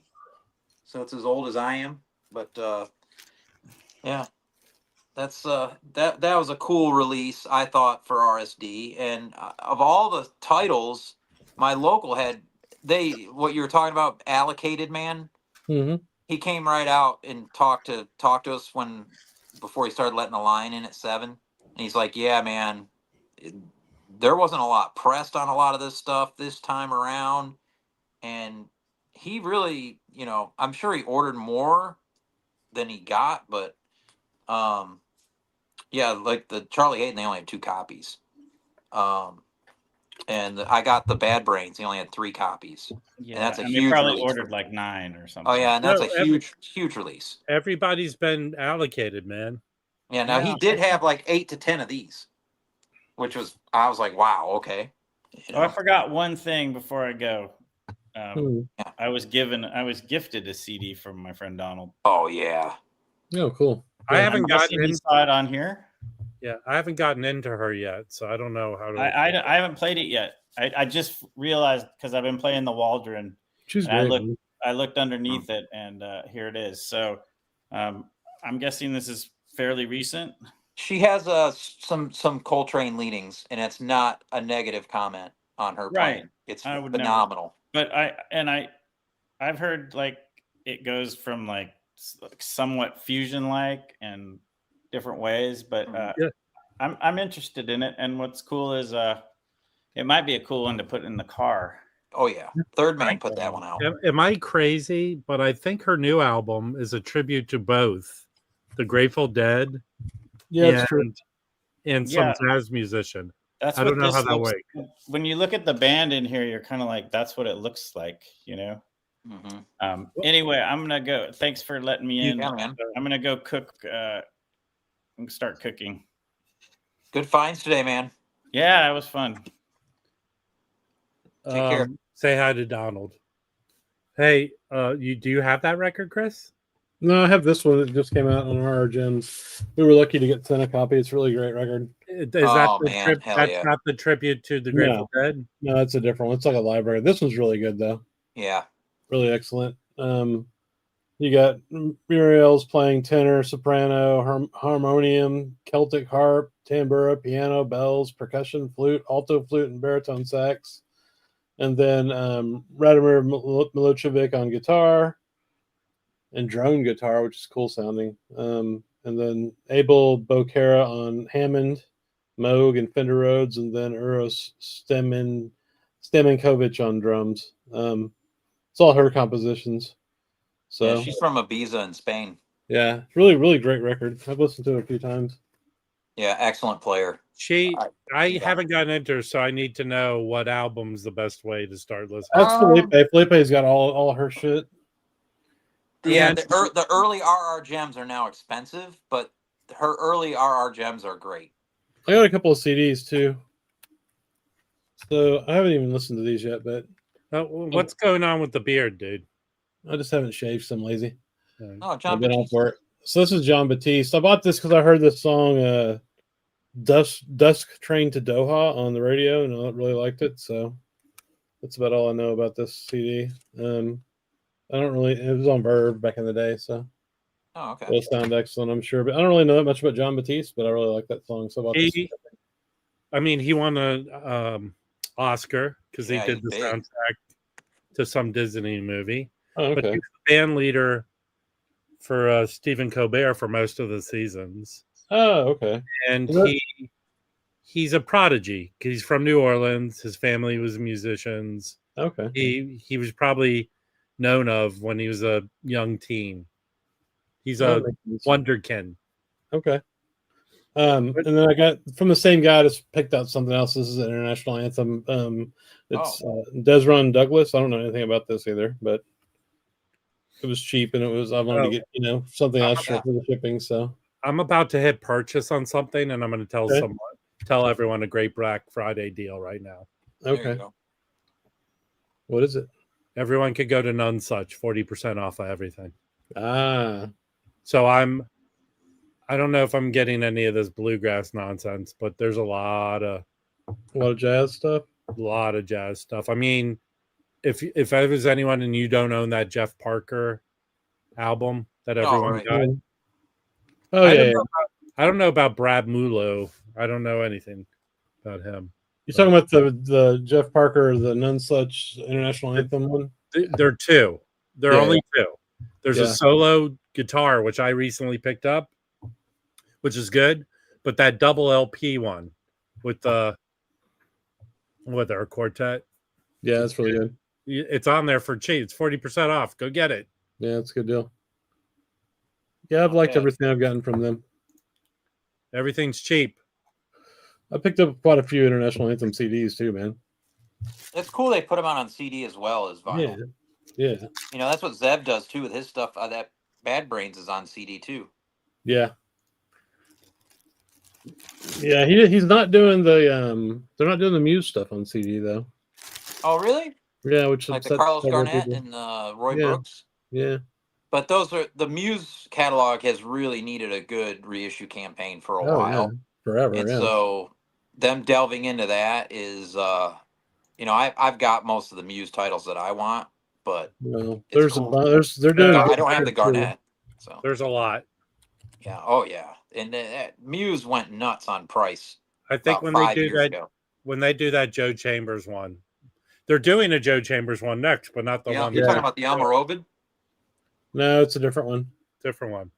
so it's as old as I am. But yeah, that's that was a cool release, I thought, for RSD. And of all the titles, my local had what you were talking about, Allocated Man. Mm-hmm. He came right out and talked to us before he started letting the line in at 7, and he's like, "Yeah, man, there wasn't a lot pressed on a lot of this stuff this time around," and he really, I'm sure he ordered more than he got, but yeah, like the Charlie Hayden, they only had 2 copies, and I got the Bad Brains, he only had 3 copies. Yeah, And that's a and huge they probably release ordered for- like 9 or something. Oh yeah, and that's No, a huge release. Everybody's been allocated, man. Yeah, now he did have like 8 to 10 of these, I was like, wow, okay. Oh, I forgot one thing before I go. Hmm. I was gifted a CD from my friend Donald. Oh yeah. Oh, cool. I Yeah. haven't I'm gotten guessing he in. saw it on here. Yeah, I haven't gotten into her yet, so I don't know how to. I haven't played it yet. I just realized because I've been playing the Waldron. She's And great. I looked underneath it, and here it is. So I'm guessing this is fairly recent. She has some Coltrane leanings, and it's not a negative comment on her Right. playing. It's I would never- phenomenal. But I've heard like it goes from like somewhat fusion like and different ways. But Yeah. I'm interested in it. And what's cool is it might be a cool one to put in the car. Oh yeah, Third Man put that one out. Am I crazy? But I think her new album is a tribute to both the Grateful Dead Yeah, it's true. and some Yeah. jazz musician. That's I what don't know this how that looks works. like. When you look at the band in here, you're kind of like, that's what it looks like, you know? Mm-hmm. Anyway, I'm going to go. Thanks for letting me in. Yeah, man. I'm going to go cook. Start cooking. Good finds today, man. Yeah, it was fun. Take care. Say hi to Donald. Hey, do you have that record, Chris? No, I have this one that just came out on our gems. We were lucky to get sent a copy. It's a really great record. Is that the man, hell that's yeah. not the tribute to the Grateful Dead? No, it's a different one. It's like a library. This one's really good though. Yeah. Really excellent. You got Muriel's playing tenor, soprano, harmonium, Celtic harp, tambura, piano, bells, percussion, flute, alto flute, and baritone sax. And then Radomir Milojevic on guitar and drone guitar, which is cool sounding. And then Abel Bocara on Hammond, Moog, and Fender Rhodes, and then Uros Stemenkovic on drums. It's all her compositions. So Yeah, she's from Ibiza in Spain. yeah, really, really great record. I've listened to it a few times. Yeah, excellent player. I haven't gotten into her, so I need to know what album's the best way to start listening. That's Felipe. Felipe's got all her shit. Yeah, And- the early RR gems are now expensive, but her early RR gems are great. I got a couple of CDs too. So I haven't even listened to these yet, but What's going on with the beard, dude? I just haven't shaved. So I'm lazy. Oh, John I've been on Batiste. for it. So this is John Batiste. I bought this because I heard this song Dusk Train to Doha on the radio, and I really liked it. So that's about all I know about this CD. I don't really. It was on Verve back in the day, so Oh, okay. it'll sound excellent, I'm sure. But I don't really know that much about John Batiste, but I really like that song. So about this. I mean, he won a Oscar because Yeah, he did he's the big. soundtrack to some Disney movie. Oh, But okay. he was the band leader for Stephen Colbert for most of the seasons. Oh, okay. And Is that- he's a prodigy. He's from New Orleans. His family was musicians. Okay. He was probably known of when he was a young teen. He's That a makes sense. wonderkin. Okay. And then I got from the same guy. I just picked out something else. This is an international anthem. It's Desron Douglas. I don't know anything about this either, but it was cheap, and I wanted to get something else for the shipping. So I'm about to hit purchase on something, and I'm going to tell everyone a great Black Friday deal right now. There you okay. go. What is it? Everyone could go to None Such, 40% off of everything. Ah, So I don't know if I'm getting any of this bluegrass nonsense, but there's a lot of jazz stuff. I mean, if I was anyone and you don't own that Jeff Parker album that everyone right. got, Oh yeah. I don't know about Brad Mulo. I don't know anything about him. You're talking about the Jeff Parker, the None Such International Anthem one? There are two. There are only two. There's a Yeah. solo guitar, which I recently picked up, which is good. But that double LP one with our quartet, Yeah, that's really good. it's on there for cheap. It's 40% off. Go get it. Yeah, it's a good deal. Yeah, I've liked everything I've gotten from them. Everything's cheap. I picked up quite a few International Anthem CDs too, man. It's cool they put them out on CD as well as vinyl. Yeah. That's what Zev does too with his stuff. That Bad Brains is on CD too. Yeah. Yeah, he's not doing the they're not doing the Muse stuff on CD though. Oh, really? Yeah, which Like the upsets Carlos several Garnett people. and Roy Brooks. Yeah. But the Muse catalog has really needed a good reissue campaign for a Oh, while. yeah. Forever. And yeah. so them delving into that is I've got most of the Muse titles that I want, but Well, it's they're cool. doing. I don't have the Garnett. So There's a lot. yeah, oh yeah. And Muse went nuts on price. I think about when they 5 do years that, ago. when they do that Joe Chambers one, they're doing a Joe Chambers one next, but not the one. You're talking about the Almoravid? No, it's a different one. Different one.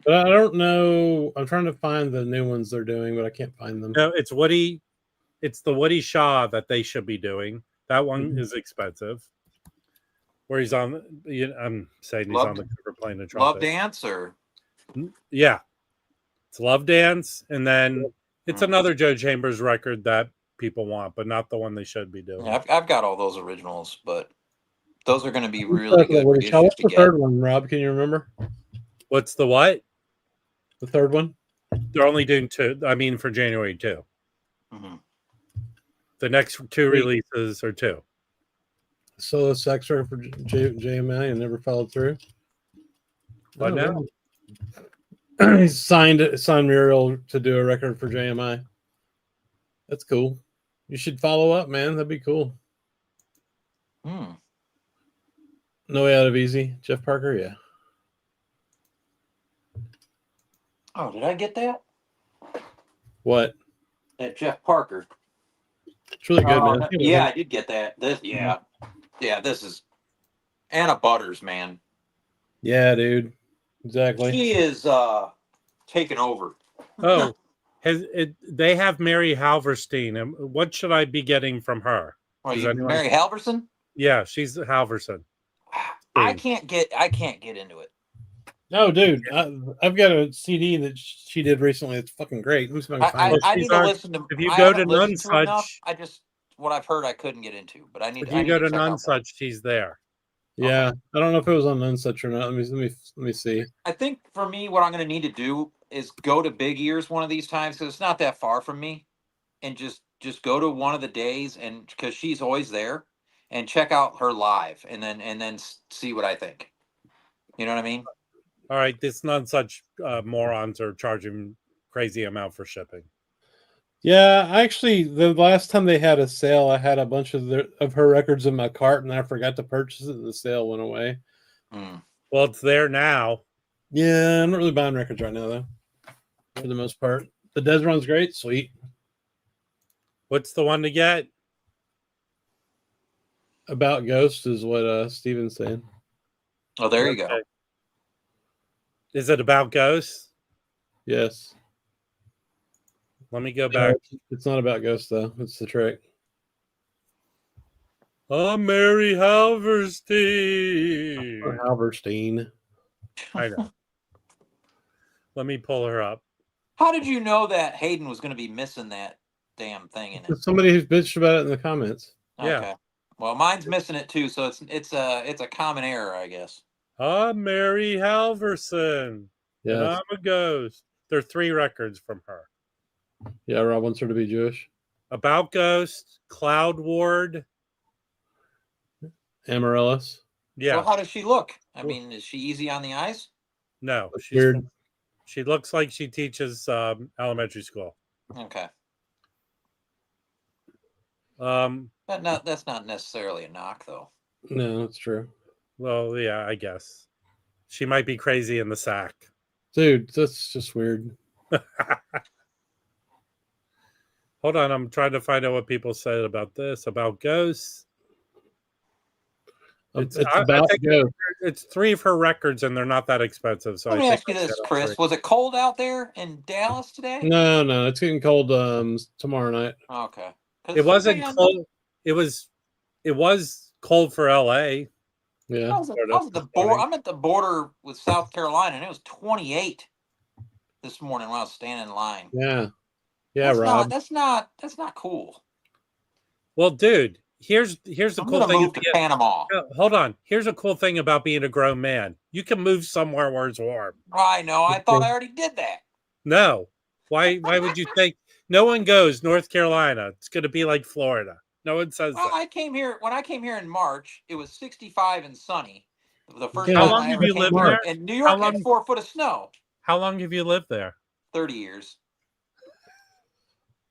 But I don't know. I'm trying to find the new ones they're doing, but I can't find them. No, it's Woody. It's the Woody Shaw that they should be doing. That one is expensive. Where he's on, I'm saying he's on the cover playing the trumpet. Love Dance or yeah, it's Love Dance, and then it's another Joe Chambers record that people want, but not the one they should be doing. yeah, I've got all those originals, but those are going to be really good. What's the third one, Rob? Can you remember? What's the what? The third one? They're only doing two. I mean, for January 2. Mm-hmm. The next two releases are 2. Solo sax record for JMI and never followed through. What now? He signed Muriel to do a record for JMI. That's cool. You should follow up, man. That'd be cool. No Way Out of Easy. Jeff Parker, yeah. Oh, did I get that? What? That Jeff Parker. It's really good, man. Yeah, I did get that. This is Anna Butters, man. Yeah, dude. Exactly. He is taking over. Oh, they have Mary Halverstein. What should I be getting from her? Mary Halverson? Yeah, she's Halverson. I can't get into it. No, dude. I've got a CD that she did recently. It's fucking great. Let me see if I can find it. I need to listen to. If you go to None Such, what I've heard I couldn't get into, but I need. If you go to None Such, she's there. Yeah, Okay. I don't know if it was on None Such or not. Let me see. I think for me, what I'm going to need to do is go to Big Ears one of these times because it's not that far from me, and just go to one of the days, and because she's always there, and check out her live, and then see what I think. You know what I mean? All right, this None Such morons are charging crazy amount for shipping. Yeah, actually, the last time they had a sale, I had a bunch of her records in my cart, and I forgot to purchase it. And the sale went away. Well, it's there now. Yeah, I'm not really buying records right now, though. For the most part, the Desron's great, sweet. What's the one to get? About Ghost is what Steven's saying. Oh, there you go. Okay. Is it about ghosts? Yes. Let me go back. It's not about Ghost though. It's the trick. I'm Mary Halverstein. Or Halverstein. I know. Let me pull her up. How did you know that Hayden was going to be missing that damn thing in it? There's somebody who's bitched about it in the comments. Yeah. Okay. Well, mine's missing it too, so it's a common error, I guess. I'm Mary Halverson. Yeah. And I'm a ghost. There are 3 records from her. Yeah, Rob wants her to be Jewish. About Ghost, Cloud Ward. Amaryllis. Yeah. Well, how does she look? I mean, is she easy on the eyes? No. That's weird. She looks like she teaches elementary school. Okay. That's not necessarily a knock, though. No, that's true. Well, yeah, I guess. She might be crazy in the sack. Dude, that's just weird. Hold on, I'm trying to find out what people said about this, about ghosts. It's about Ghost. It's 3 of her records, and they're not that expensive. So Let I me think ask you I'll this, get all Chris. 3. Was it cold out there in Dallas today? No, it's getting cold tomorrow night. Okay. It wasn't cold. It was cold for LA. Yeah. I'm at the border with South Carolina, and it was 28 this morning when I was standing in line. Yeah. Yeah, that's Rob. That's not cool. Well, dude, here's the cool thing. Move to Panama. Hold on. Here's a cool thing about being a grown man. You can move somewhere where it's warm. I know. I thought I already did that. No. Why would you think? No one goes North Carolina. It's going to be like Florida. No one says that. When I came here in March, it was 65 and sunny. The first Yeah. time How long I have ever you came lived here. there? And New York had 4 foot of snow. How long have you lived there? 30 years.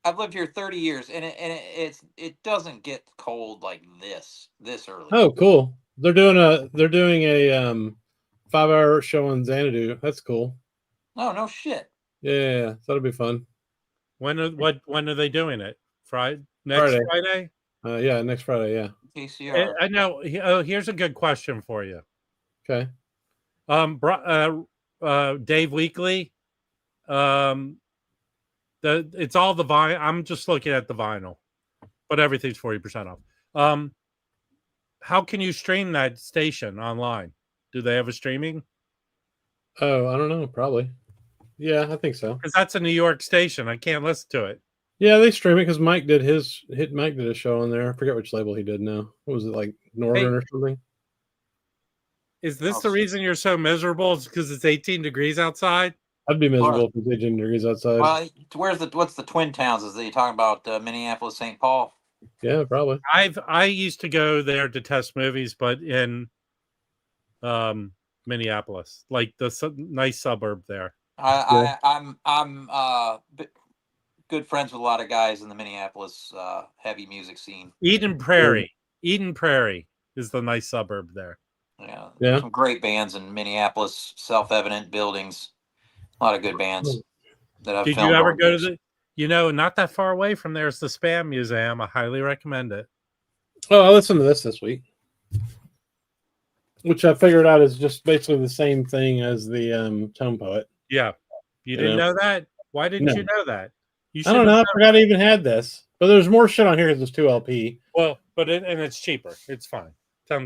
I've lived here 30 years, and it doesn't get cold like this early. Oh, cool. They're doing a 5-hour show on Xanadu. That's cool. Oh, no shit. Yeah, that'll be fun. When are they doing it? Next Friday? Yeah, next Friday. Yeah. PCR. I know. Oh, here's a good question for you. Okay. Dave Weekly. It's all the vinyl. I'm just looking at the vinyl, but everything's 40% off. How can you stream that station online? Do they have a streaming? Oh, I don't know. Probably. Yeah, I think so. Because that's a New York station. I can't listen to it. Yeah, they stream it because Mike did a show on there. I forget which label he did now. What was it, like Northern or something? Is this the reason you're so miserable? It's because it's 18 degrees outside? I'd be miserable if it's 18 degrees outside. Well, what's the Twin Towns? Is you talking about Minneapolis, St. Paul? Yeah, probably. I used to go there to test movies, but in Minneapolis, like the nice suburb there. I'm good friends with a lot of guys in the Minneapolis heavy music scene. Eden Prairie is the nice suburb there. Yeah. Some great bands in Minneapolis. Self-Evident Buildings. A lot of good bands that I've Did filmed. you ever go to not that far away from there is the Spam Museum. I highly recommend it. Oh, I listened to this week, which I figured out is just basically the same thing as the Tone Poet. Yeah. You didn't know that? Why didn't you know that? I don't know. I forgot I even had this. But there's more shit on here because it's 2 LP. Well, and it's cheaper. It's fine.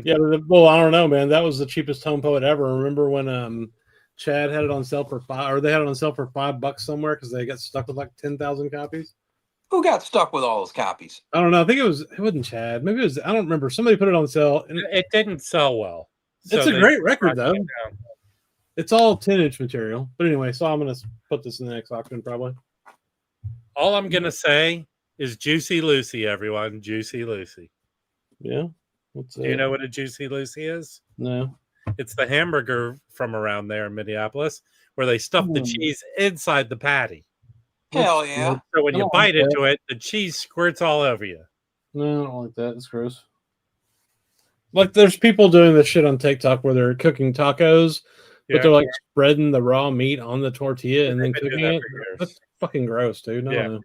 Yeah, well, I don't know, man. That was the cheapest Tone Poet ever. Remember when Chad had it on sale for they had it on sale for $5 somewhere because they got stuck with like 10,000 copies? Who got stuck with all those copies? I don't know. I think it wasn't Chad. Maybe it was. I don't remember. Somebody put it on sale. And it didn't sell well. It's a great record, though. It's all 10-inch material. But anyway, so I'm going to put this in the next auction probably. All I'm going to say is Juicy Lucy, everyone. Juicy Lucy. Yeah. Do you know what a Juicy Lucy is? No. It's the hamburger from around there in Minneapolis where they stuff the cheese inside the patty. Hell yeah. So when you bite into it, the cheese squirts all over you. No, I don't like that. It's gross. Like there's people doing this shit on TikTok where they're cooking tacos, but they're like spreading the raw meat on the tortilla and then cooking it. That's fucking gross, dude. No.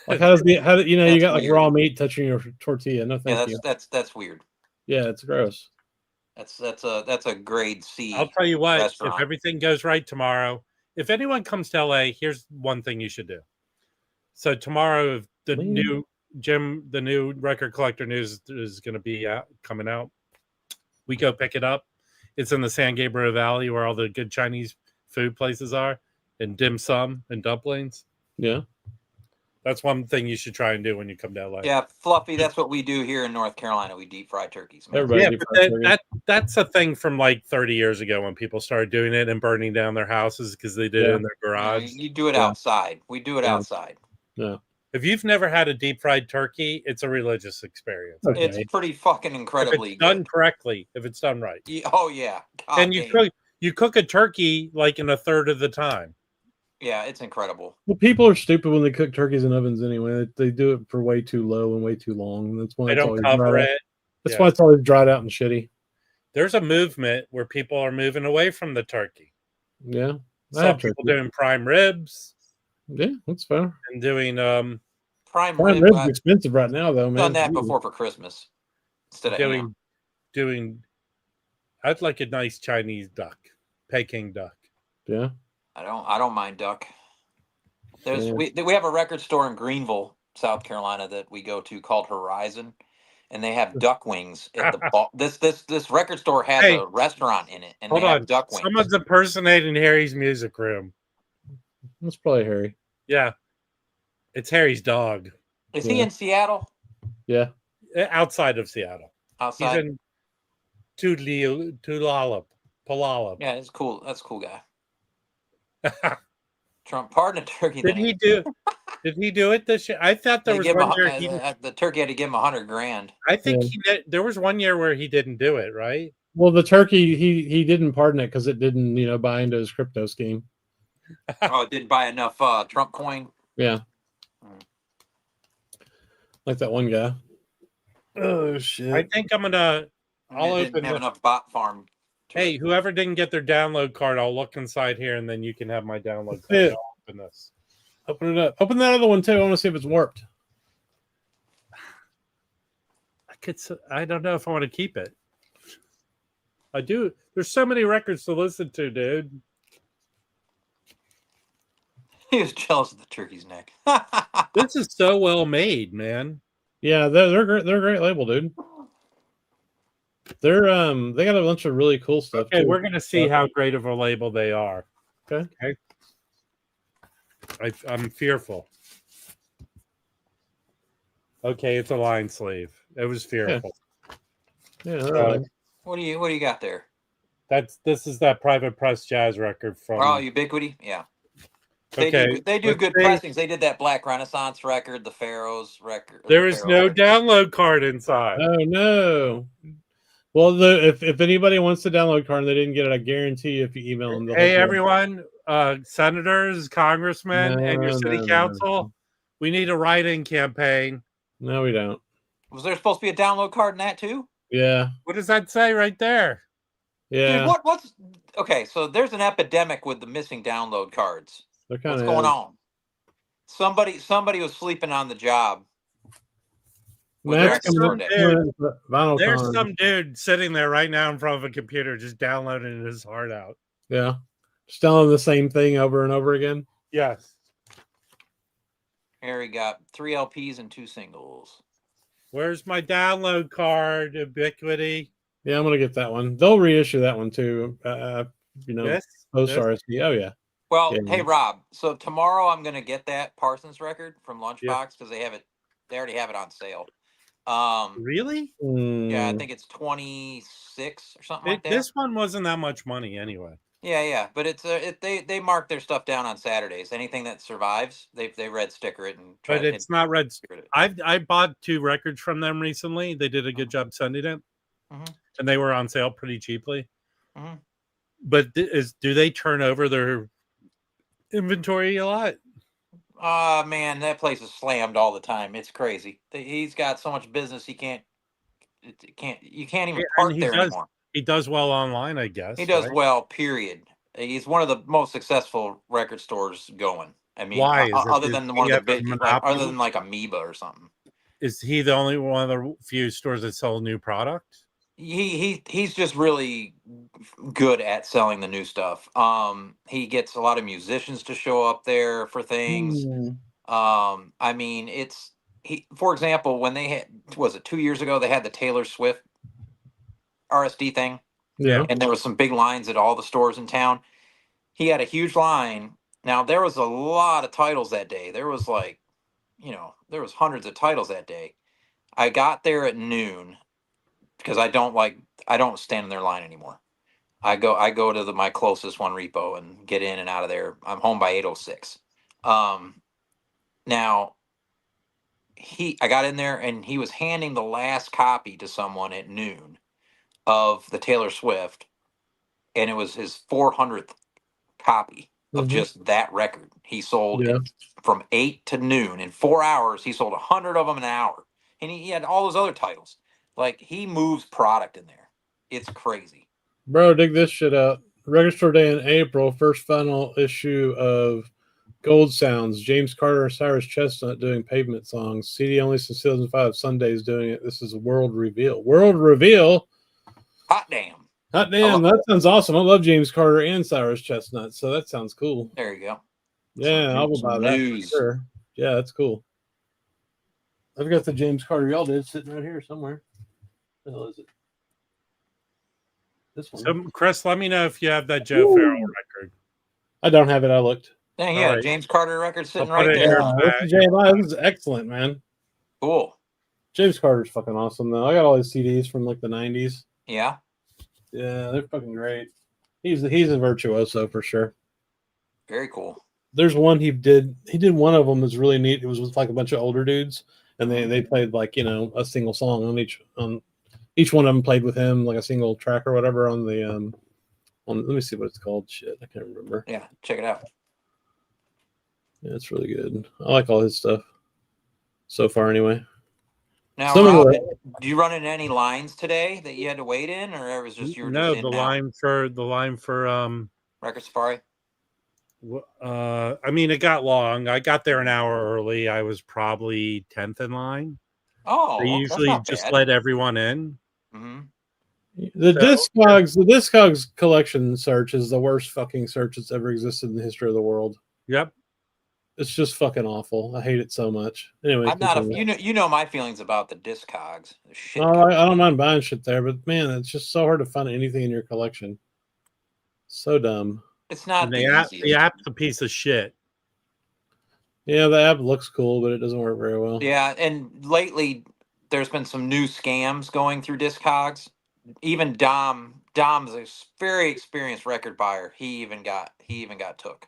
Like how do you That's you got like weird. raw meat touching your tortilla? No, Yeah, thank you. that's weird. Yeah, it's gross. That's a grade C. I'll tell you what, restaurant. if everything goes right tomorrow, if anyone comes to LA, here's one thing you should do. So tomorrow, the new record collector news is going to be coming out. We go pick it up. It's in the San Gabriel Valley where all the good Chinese food places are, and dim sum and dumplings. Yeah. That's one thing you should try and do when you come to LA. Yeah, Fluffy, that's what we do here in North Carolina. We deep fry turkeys. Man. Everybody Yeah, deep but fried turkey. that's a thing from like 30 years ago when people started doing it and burning down their houses because they did it in their garage. You do it Yeah. outside. We do it Yeah. outside. Yeah. If you've never had a deep fried turkey, it's a religious experience. Okay. It's pretty fucking If incredibly it's done good. correctly, if it's done right. Oh yeah. God And dang. you cook a turkey like in a third of the time. Yeah, it's incredible. Well, people are stupid when they cook turkeys in ovens anyway. They do it for way too low and way too long. That's why They it's don't always cover dried out. it. That's Yeah. why it's always dried out and shitty. There's a movement where people are moving away from the turkey. Yeah. I Some have people turkey. doing prime ribs Yeah, that's fair. and doing Prime Prime rib. ribs I've expensive right now, though, man. done that before for Christmas instead of ham. doing I'd like a nice Chinese duck, Peking duck. Yeah. I don't mind duck. There's Yeah. we have a record store in Greenville, South Carolina that we go to called Horizon, and they have duck wings at the this record store has Hey, a restaurant in it, and hold they have on. duck wings. Someone's impersonating Harry's music room. That's probably Harry. Yeah. It's Harry's dog. Is he Yeah. in Seattle? Yeah. Outside of Seattle. Outside? He's in Tulalip. Yeah, it's cool. That's a cool guy. Trump pardon a turkey. Did he do it this year? I thought there was one year the turkey had to give him $100,000. I think there was one year where he didn't do it, right? Well, the turkey, he didn't pardon it because it didn't, buy into his crypto scheme. Oh, it didn't buy enough Trump coin. Yeah. Like that one guy. Oh shit! I think I'll It open didn't have this. enough bot farm. Hey, whoever didn't get their download card, I'll look inside here and then you can have my download card. Yeah. I'll open this. Open it up. Open that other one too. I want to see if it's warped. I don't know if I want to keep it. I do. There's so many records to listen to, dude. He was jealous of the turkey's neck. This is so well made, man. Yeah, they're great. They're a great label, dude. They got a bunch of really cool stuff. Okay, too. we're gonna see how great of a label they are. Okay. I'm fearful. Okay, it's a line sleeve. It was fearful. Yeah. So, What do you got there? this is that Private Press jazz record from. Oh, Ubiquity. Yeah. They do let's good see. pressings. They did that Black Renaissance record, the Pharaohs record. There is no download card inside. Oh no. Well, if anybody wants the download card and they didn't get it, I guarantee you, if you email them, they'll Hey, hook you up. everyone, senators, congressmen, and your city council, we need a write-in campaign. No, we don't. Was there supposed to be a download card in that too? Yeah. What does that say right there? Yeah. Dude, what's okay? So there's an epidemic with the missing download cards. They're kind What's of going on? Somebody was sleeping on the job. with their Matt's extra coming day. Vinyl There's con. some dude sitting there right now in front of a computer just downloading his heart out. Yeah. Just telling the same thing over and over again. Yes. Harry got 3 LPs and 2 singles. Where's my download card, Ubiquity? Yeah, I'm gonna get that one. They'll reissue that one too. This? Post This? RSP. Oh yeah. Well, Yeah. hey Rob. So tomorrow I'm gonna get that Parsons record from Lunchbox because they already have it on sale. Really? Yeah, I Mm, think it's 26 or something like that. This one wasn't that much money anyway. Yeah, but it's they mark their stuff down on Saturdays. Anything that survives, they red sticker it and But it's not red. sticker it. I bought 2 records from them recently. They did a good job sending it. Mhm. And they were on sale pretty cheaply. Mhm. But do they turn over their inventory a lot? Man, that place is slammed all the time. It's crazy. He's got so much business you can't even Yeah, park and he there does- anymore. He does well online, I guess. He does right? well, period. He's one of the most successful record stores going. I mean, Why is it? other Does than he one of the have a big, like, monopoly? other than like Amoeba or something. Is he the only one of the few stores that sell new product? He's just really good at selling the new stuff. He gets a lot of musicians to show up there for things. I mean, for example, when they had, was it 2 years ago, they had the Taylor Swift RSD thing, Yeah. and there was some big lines at all the stores in town. He had a huge line. Now there was a lot of titles that day. There was like, there was hundreds of titles that day. I got there at noon because I don't stand in their line anymore. I go to my closest one repo and get in and out of there. I'm home by 8:06. Now I got in there and he was handing the last copy to someone at noon of the Taylor Swift, and it was his 400th copy of just that record. He sold from 8 to noon in 4 hours. He sold 100 of them an hour, and he had all those other titles. Like, he moves product in there. It's crazy. Bro, dig this shit out. Record Store Day in April, first final issue of Gold Sounds. James Carter and Cyrus Chestnut doing Pavement songs. CD only since 2005. Sunday's doing it. This is World Reveal. World Reveal. Hot damn. Hot damn. That sounds awesome. I love James Carter and Cyrus Chestnut, so that sounds cool. There you go. Yeah, I'll buy that for sure. Yeah, that's cool. I've got the James Carter y'all did sitting right here somewhere. What the hell is it? This one. So, Chris, let me know if you have that Joe Farrell record. I don't have it. I looked. Dang, yeah, right. James Carter record sitting right there. there. This is excellent, man. Cool. James Carter's fucking awesome, though. I got all his CDs from like the 90s. Yeah. Yeah, they're fucking great. He's a virtuoso for sure. Very cool. There's one he did one of them was really neat. It was with like a bunch of older dudes, and they played like a single song on each one of them played with him like a single track or whatever on the let me see what it's called. Shit, I can't remember. Yeah, check it out. Yeah, it's really good. I like all his stuff so far anyway. Now, Rob, do you run in any lines today that you had to wait in, or it was just you were just in the line for Record Safari? I mean, it got long. I got there an hour early. I was probably 10th in line. Oh, they usually just let everyone in. Mm-hmm. The Discogs collection search is the worst fucking search that's ever existed in the history of the world. Yep. It's just fucking awful. I hate it so much. Anyway, I'm not you know my feelings about the Discogs. Shit. Oh, I don't mind buying shit there, but man, it's just so hard to find anything in your collection. So dumb. It's not the app's a piece of shit. Yeah, the app looks cool, but it doesn't work very well. Yeah, and lately there's been some new scams going through Discogs. Even Dom's a very experienced record buyer. He even got took.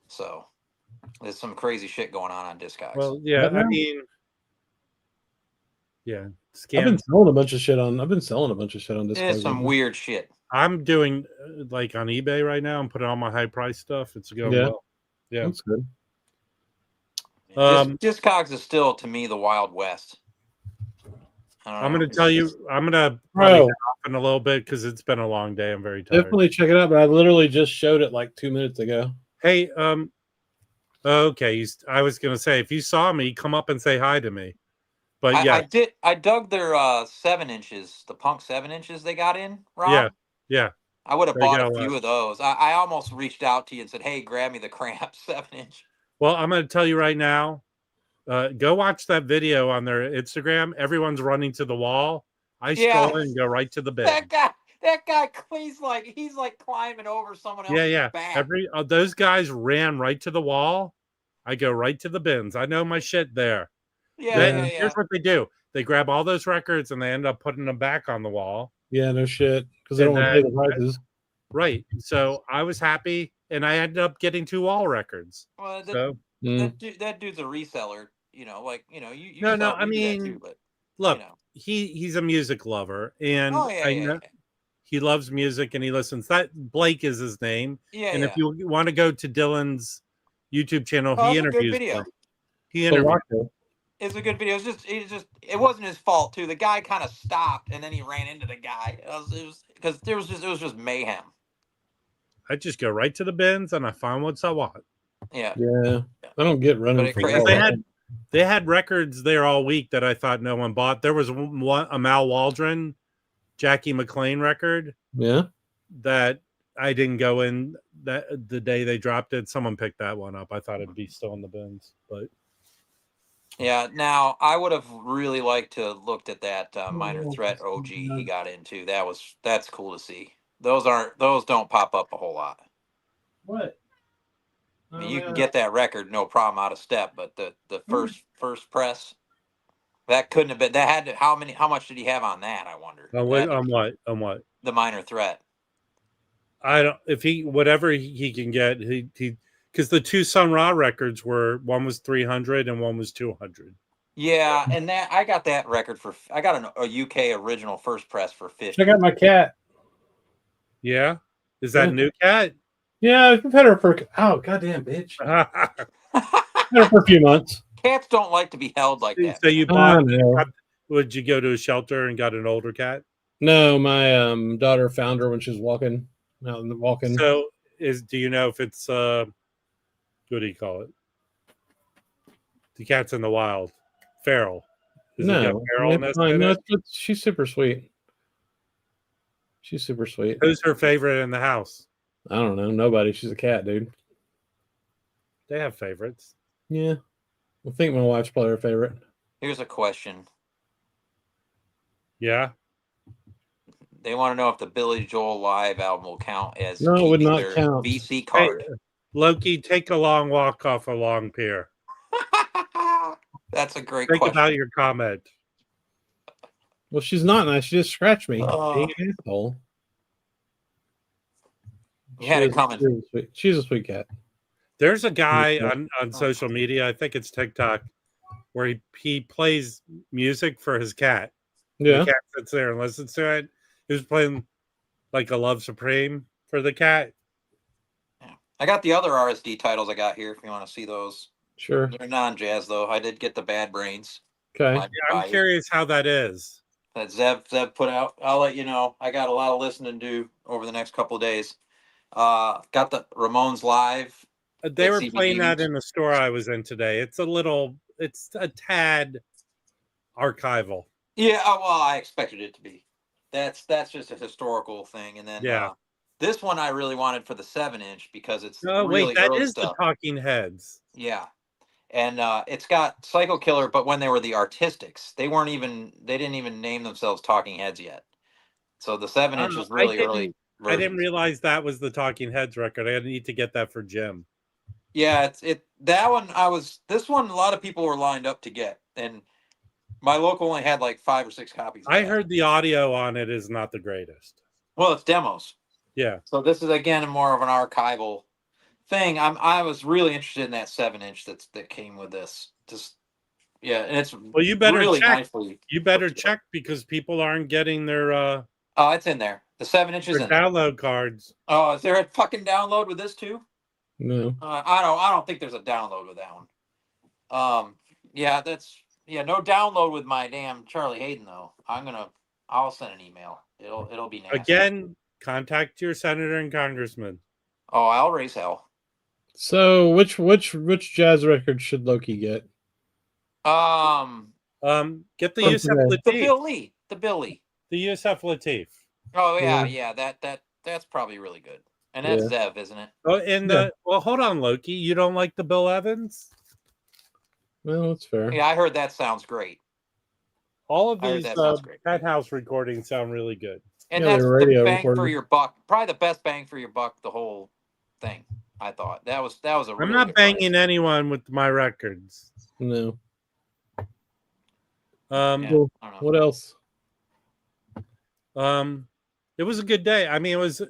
So there's some crazy shit going on Discogs. Well, yeah, I mean, yeah, scams. I've been selling a bunch of shit on Discogs. There's some weird shit. I'm doing like on eBay right now. I'm putting all my high price stuff. It's going well. Yeah, that's good. Discogs is still to me the Wild West. I'm going to tell you. I'm going to probably get off in a little bit because it's been a long day. I'm very tired. Definitely check it out. But I literally just showed it like 2 minutes ago. Hey, okay. I was going to say if you saw me, come up and say hi to me. But yeah, I did. I dug their 7 inches, the Punk 7 inches they got in. Rob. Yeah. I would have bought a few of those. I almost reached out to you and said, "Hey, grab me the Cramp 7-inch." Well, I'm going to tell you right now. Go watch that video on their Instagram. Everyone's running to the wall. I stroll in and go right to the bin. That guy, he's like climbing over someone else's back. Those guys ran right to the wall. I go right to the bins. I know my shit there. Here's what they do. They grab all those records and they end up putting them back on the wall. Yeah, no shit. Because they don't want to pay the prices. Right. So I was happy and I ended up getting 2 wall records. Well, that dude's a reseller, you. No, I mean, too, but, look, he's a music lover, and he loves music and he listens. That Blake is his name. Yeah. And if you want to go to Dylan's YouTube channel, he interviews him. He interviewed. It's a good video. It wasn't his fault too. The guy kind of stopped and then he ran into the guy. It was just mayhem. I just go right to the bins and I find what I want. Yeah. Yeah, I don't get running But for it- Wall. They had records there all week that I thought no one bought. There was one, a Mal Waldron, Jackie McLean record Yeah, that I didn't go in that the day they dropped it. Someone picked that one up. I thought it'd be still in the bins, but Yeah. Now I would have really liked to have looked at that Minor Threat OG he got into. That's cool to see. Those don't pop up a whole lot. what? I mean, you can get that record no problem out of step, but the first press that couldn't have been. That had to, how much did he have on that? I wonder. on what? The Minor Threat. I don't. If he whatever he can get, he because the two Sun Ra records were one was 300 and one was 200. Yeah, and that I got that record I got a UK original first press for 50. Check out my cat. Yeah, is that Yeah. new cat? Yeah, we've had her for goddamn bitch. Had her for a few months. Cats don't like to be held like that. So you I bought? know. Would you go to a shelter and got an older cat? No, my daughter found her when she was walking out in the walking. So do you know if it's what do you call it? The cat's in the wild, feral. Does it got No, feralness it's fine. in No, it? she's super sweet. She's super sweet. Who's her favorite in the house? I don't know. Nobody. She's a cat, dude. They have favorites. Yeah. I think my wife's probably her favorite. Here's a question. Yeah. They want to know if the Billy Joel live album will count as No, it would keeping not their count. VC card. Loki, take a long walk off a long pier. That's a great Think question. about your comment. Well, she's not nice. She just scratched me. Oh. Dang asshole. You had it She's coming. a sweet- She's a sweet cat. There's a guy on social media, I think it's TikTok, where he plays music for his cat. Yeah. The cat sits there and listens to it. He was playing like a Love Supreme for the cat. Yeah. I got the other RSD titles I got here if you want to see those. Sure. They're non-jazz though. I did get the Bad Brains. Okay. I'm curious how that is. That Zev put out. I'll let you know. I got a lot of listening to do over the next couple of days. Got the Ramones live. They were CBGBs. playing that in the store I was in today. It's a tad archival. Yeah, well, I expected it to be. That's just a historical thing, and then Yeah. this one I really wanted for the 7-inch because it's Oh really wait, that early is stuff. the Talking Heads. Yeah, and it's got Psycho Killer, but when they were the Artistics, they didn't even name themselves Talking Heads yet. So the 7-inch is really early. I didn't realize that was the Talking Heads record. I need to get that for Jim. Yeah, that one this one a lot of people were lined up to get, and my local only had like 5 or 6 copies. I heard the audio on it is not the greatest. Well, it's demos. Yeah. So this is again more of an archival thing. I was really interested in that 7-inch that came with this. Just and it's Well, you better really check. nicely. You better check because people aren't getting their Oh, it's in there. The 7-inch is in there. download cards. Oh, is there a fucking download with this too? No. I don't think there's a download with that one. No download with my damn Charlie Hayden though. I'll send an email. It'll be nasty. Again, contact your senator and congressman. Oh, I'll raise hell. So which jazz record should Loki get? Get the From Yusef today. The Lateef. Bill Lee. The Yusef Lateef. Oh yeah, Yeah. that's probably really good. And that's Zev, isn't it? Oh, and well, hold on, Loki. You don't like the Bill Evans? Well, that's fair. Yeah, I heard that sounds great. All of I heard these that sounds great. penthouse recordings sound really good. And Yeah, that's they're the radio bang for recording. your buck. Probably the best bang for your buck. The whole thing. I thought that was a. I'm Really not good banging price. anyone with my records. No. Yeah, Well, I don't know. what else? It was a good day. I mean, it was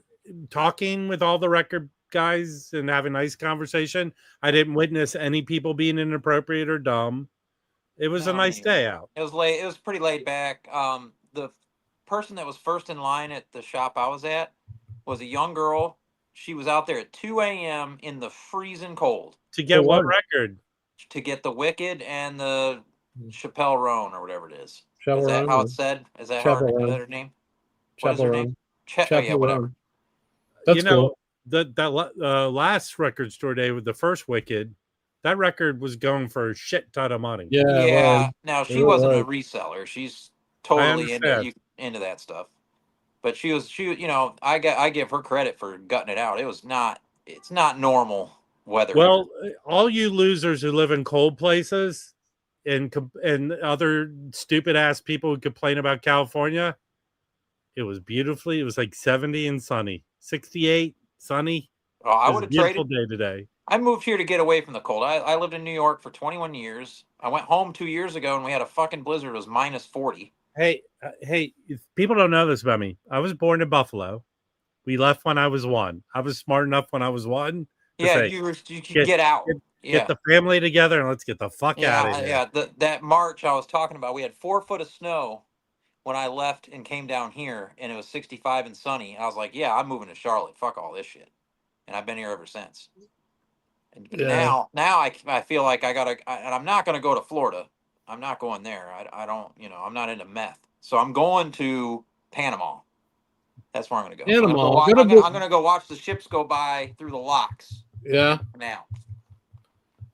talking with all the record guys and having a nice conversation. I didn't witness any people being inappropriate or dumb. It was a No, nice me day out. It was late. It was pretty laid back. The person that was first in line at the shop I was at was a young girl. She was out there at 2 a.m. in the freezing cold To get For what what? record? to get the Wicked and the Chappelle Roan or whatever it is. Chapel Is that Run how or it's said? Is that Chapel her, Run. is that her name? What is Chapel her Run. name? Chapel yeah, whatever. Run. That's You know, cool. last record store day with the first Wicked, that record was going for a shit ton of money. Yeah. Yeah. Well, Now she it wasn't a was. reseller. She's I totally understand. into that stuff. But she I give her credit for gutting it out. It's not normal weather here. Well, all you losers who live in cold places and other stupid ass people who complain about California, it was beautifully. It was like 70 and sunny, 68 sunny. Oh, I It was would a have beautiful traded. day today. I moved here to get away from the cold. I lived in New York for 21 years. I went home 2 years ago and we had a fucking blizzard. It was minus 40. Hey, people don't know this about me. I was born in Buffalo. We left when I was 1. I was smart enough when I was 1 to Yeah, say, you could get out. get the family together and let's get the fuck out of here. Yeah. That March I was talking about, we had 4 foot of snow when I left and came down here, and it was 65 and sunny. I was like, yeah, I'm moving to Charlotte. Fuck all this shit. And I've been here ever since. But Yeah. now I feel like and I'm not going to go to Florida. I'm not going there. I don't, I'm not into meth. So I'm going to Panama. That's where I'm going to go. Panama. I'm going to go watch the ships go by through the locks. Yeah. Now.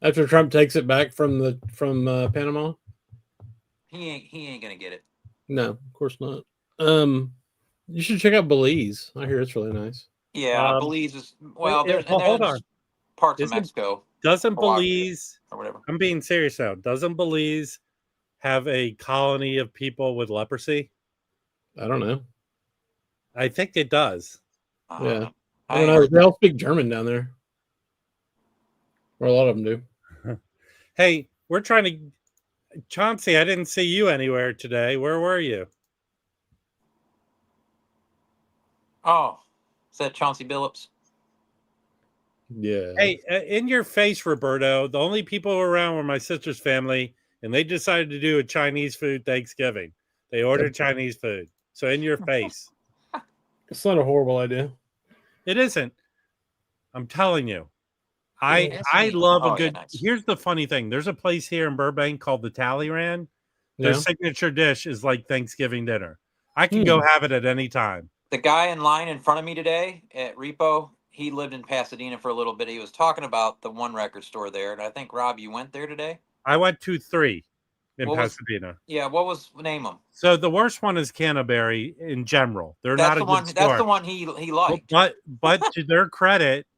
After Trump takes it back from Panama. He ain't going to get it. No, of course not. You should check out Belize. I hear it's really nice. Yeah, Belize is there's hold on. Parts of Mexico. Doesn't Belize, or whatever. I'm being serious now. Doesn't Belize have a colony of people with leprosy? I don't know. I think it does. Yeah. I don't know. They all speak German down there. Or a lot of them do. Hey, we're trying to. Chauncey, I didn't see you anywhere today. Where were you? Oh, is that Chauncey Billups? Yeah. Hey, in your face, Roberto, the only people around were my sister's family, and they decided to do a Chinese food Thanksgiving. They ordered Chinese food. So in your face. It's not a horrible idea. It isn't. I'm telling you. I love a good. Nice. Here's the funny thing. There's a place here in Burbank called the Talleyrand. Their signature dish is like Thanksgiving dinner. I can go have it at any time. The guy in line in front of me today at Repo, he lived in Pasadena for a little bit. He was talking about the one record store there, and I think Rob, you went there today. I went to 3 in Pasadena. What was name them? So the worst one is Canterbury in general. They're not a good store. That's the one he liked. But to their credit.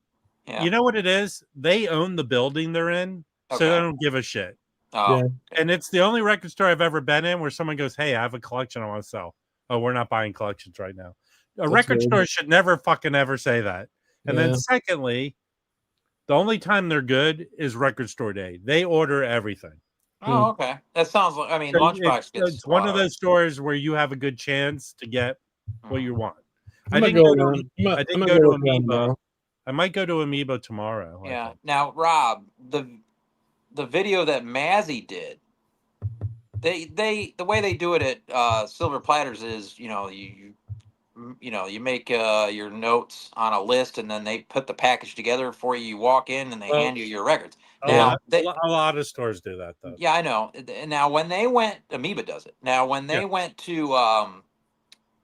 Yeah. You know what it is? They own the building they're in, so they don't give a shit. Oh. Yeah. And it's the only record store I've ever been in where someone goes, hey, I have a collection I want to sell. Oh, we're not buying collections right now. That's record store should never fucking ever say that. And then secondly, the only time they're good is record store day. They order everything. Oh, okay. That sounds like, Lunchbox gets it's one of those stores where you have a good chance to get what you want. I didn't go to Amiibo. I might go to Amiibo tomorrow. Yeah. Now, Rob, the video that Mazzy did, the way they do it at Silver Platters is, you make your notes on a list, and then they put the package together for you. You walk in, and they hand you your records. Now, a lot of stores do that, though. Yeah, I know. Now, when they went, Amoeba does it. Now, when they went to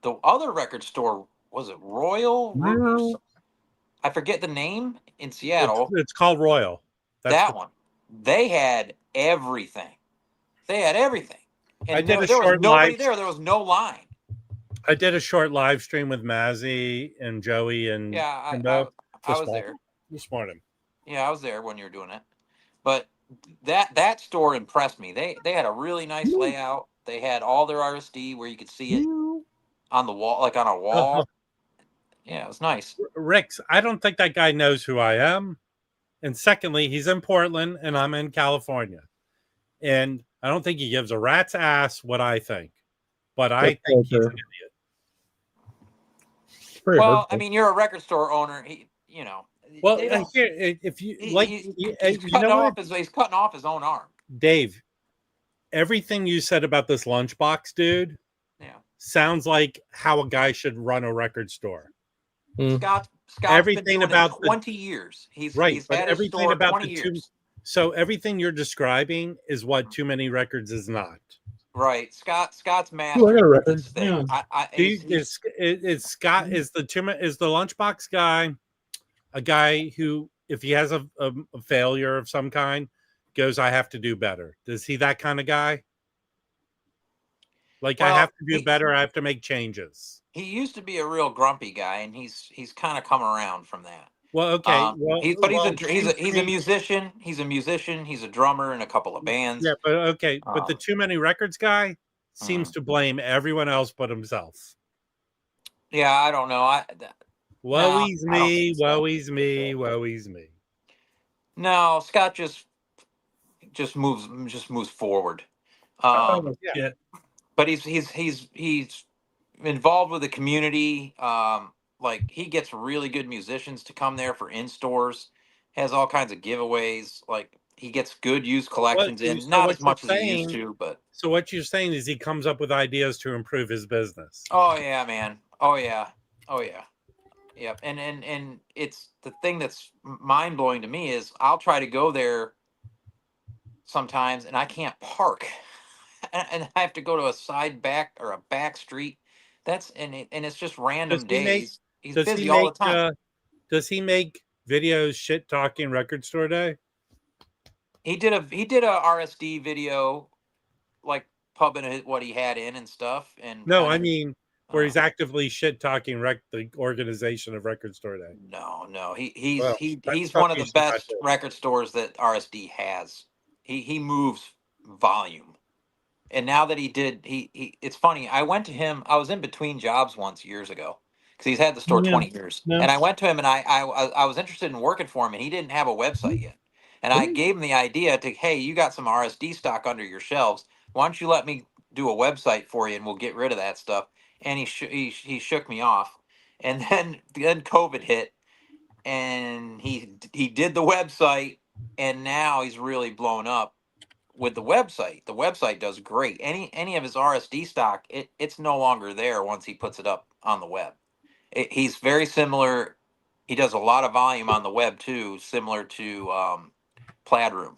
the other record store, was it Royal? I forget the name in Seattle. It's called Royal. That one. They had everything. And there was nobody there. There was no line. I did a short live stream with Mazzy and Joey and I was there this morning. Yeah, I was there when you were doing it. But that store impressed me. They had a really nice layout. They had all their RSD where you could see it on the wall, like on a wall. Yeah, it was nice. Ricks, I don't think that guy knows who I am. And secondly, he's in Portland and I'm in California. And I don't think he gives a rat's ass what I think. But I think he's an idiot. Well, you're a record store owner. Well, if you he's cutting off his own arm. Dave, everything you said about this lunchbox dude sounds like how a guy should run a record store. Scott's everything been doing about it 20 years. He's but had everything store about 20 the years. So everything you're describing is what Too Many Records is not. Right, Scott's master. I got a record. Is Scott is the lunchbox guy a guy who, if he has a failure of some kind, goes, I have to do better. Is he that kind of guy? Like, I Well, have to do better. I have to make changes. he used to be a real grumpy guy, and he's kind of come around from that. Well, okay. But he's it seems to a me- musician. He's a musician. He's a drummer in a couple of bands. Yeah, but okay. But the Too Many Records guy seems to blame everyone else but himself. Yeah, I don't know. Woe's I don't me, think so. woe's me, woe's me. No, Scott just moves forward. Yeah. But he's involved with the community. Like he gets really good musicians to come there for in stores. Has all kinds of giveaways. Like he gets good used collections in, So not what as much you're as he used saying- to, but So what you're saying is he comes up with ideas to improve his business. oh yeah, man. Oh yeah. Oh yeah. Yep. And it's the thing that's mind blowing to me is I'll try to go there sometimes and I can't park. And I have to go to a side back or a back street. And it's just random days. He's busy all the time. Does he make videos shit talking Record Store Day? He did a RSD video, like pubbing what he had in and stuff. And No, I mean where he's actively shit talking the organization of Record Store Day. No. Well, He's one of the best record stores that RSD has. He moves volume. And now that it's funny. I went to him. I was in between jobs once years ago because he's had the store 20 years. No. And I went to him and I was interested in working for him and he didn't have a website yet. And I gave him the idea to, hey, you got some RSD stock under your shelves. Why don't you let me do a website for you and we'll get rid of that stuff. And he shook me off. And then COVID hit and he did the website and now he's really blown up with the website. The website does great. Any of his RSD stock, it's no longer there once he puts it up on the web. He's very similar. He does a lot of volume on the web too, similar to Plaid Room.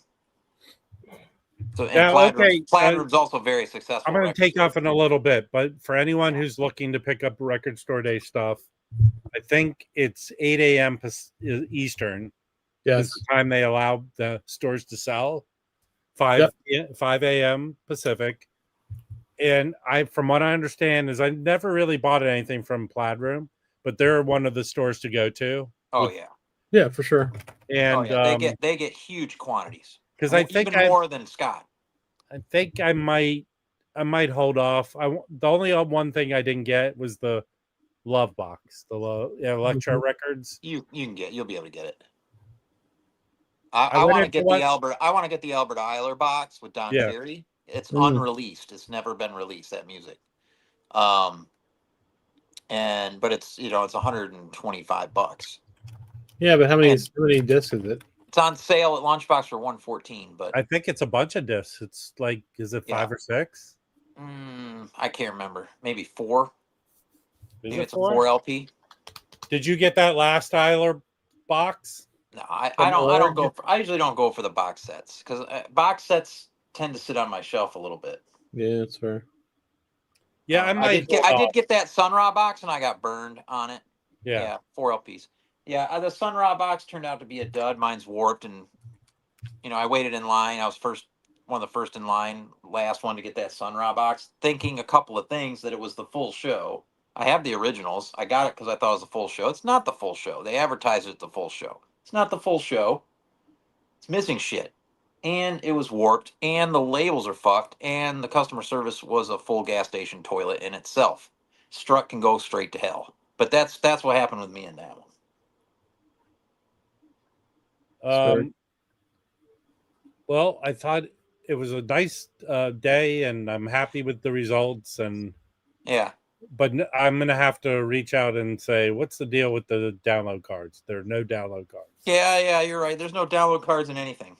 So Plaid Room's also very successful. I'm going to take off in a little bit, but for anyone who's looking to pick up Record Store Day stuff, I think it's 8 a.m. Eastern. Yes. Is the time they allow the stores to sell. 5 a.m. Pacific. And from what I understand is I never really bought anything from Plaid Room, but they're one of the stores to go to. Oh yeah. Yeah, for sure. And they get huge quantities. Because I think even more than Scott. I think I might hold off. The only one thing I didn't get was the Love Box, the Electro Records. You'll be able to get it. I want to get the Albert Eiler box with Don Cherry. It's unreleased. It's never been released, that music. But it's it's $125. Yeah, but how many discs is it? It's on sale at Lunchbox for $114. But I think it's a bunch of discs. It's like, is it 5 or 6? I can't remember. Maybe 4. Maybe it's 4? a 4 LP. Did you get that last Eiler box? No, I usually don't go for the box sets because box sets tend to sit on my shelf a little bit. Yeah, that's fair. Yeah, I did get that Sun Ra box and I got burned on it. Yeah, 4 LPs. Yeah, the Sun Ra box turned out to be a dud. Mine's warped, and I waited in line. I was one of the first in line, last one to get that Sun Ra box, thinking a couple of things that it was the full show. I have the originals. I got it because I thought it was the full show. It's not the full show. They advertise it as the full show. It's not the full show. It's missing shit. And it was warped, and the labels are fucked, and the customer service was a full gas station toilet in itself. Struck can go straight to hell. But that's what happened with me in that one. Well, I thought it was a nice day, and I'm happy with the results. And yeah, but I'm gonna have to reach out and say, what's the deal with the download cards? There are no download cards. Yeah, you're right. There's no download cards in anything.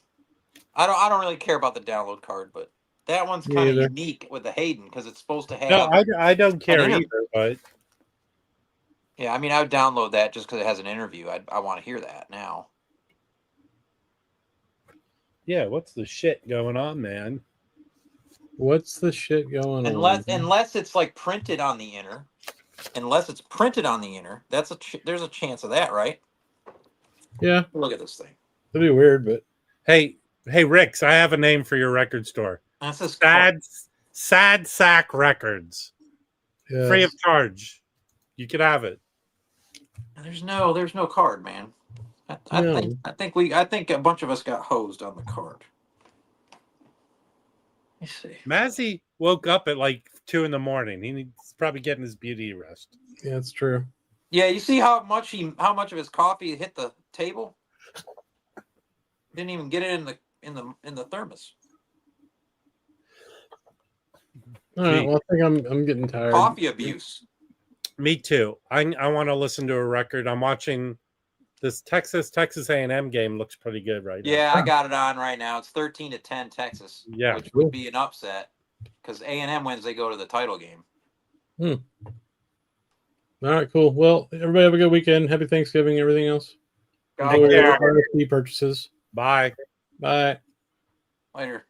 I don't really care about the download card, but that one's kind of unique with the Hayden because it's supposed to have. No, I don't care either. But yeah, I mean, I would download that just because it has an interview. I want to hear that now. Yeah, what's the shit going on, man? What's the shit going on? Unless it's like printed on the inner. Unless it's printed on the inner, there's a chance of that, right? Yeah, Look at this thing. it'd be weird, but Hey, Ricks, I have a name for your record store. That's this Sad Sack Records. yeah, Free of charge. You could have it. There's no card, man. No. I think a bunch of us got hosed on the card. Let me see. Mazzy woke up at like 2 a.m. He's probably getting his beauty rest. yeah, it's true. Yeah, you see how much of his coffee hit the table? Didn't even get it in the thermos. All right, well, I think I'm getting tired. Coffee abuse. Me too. I want to listen to a record. I'm watching this Texas A&M game. Looks pretty good right now. Yeah, I got it on right now. It's 13-10 Texas. Yeah. Which would be an upset because A&M wins, they go to the title game. All right, cool. Well, everybody have a good weekend. Happy Thanksgiving. Everything else. Go Enjoy care. your RSP purchases. Bye. Bye. later.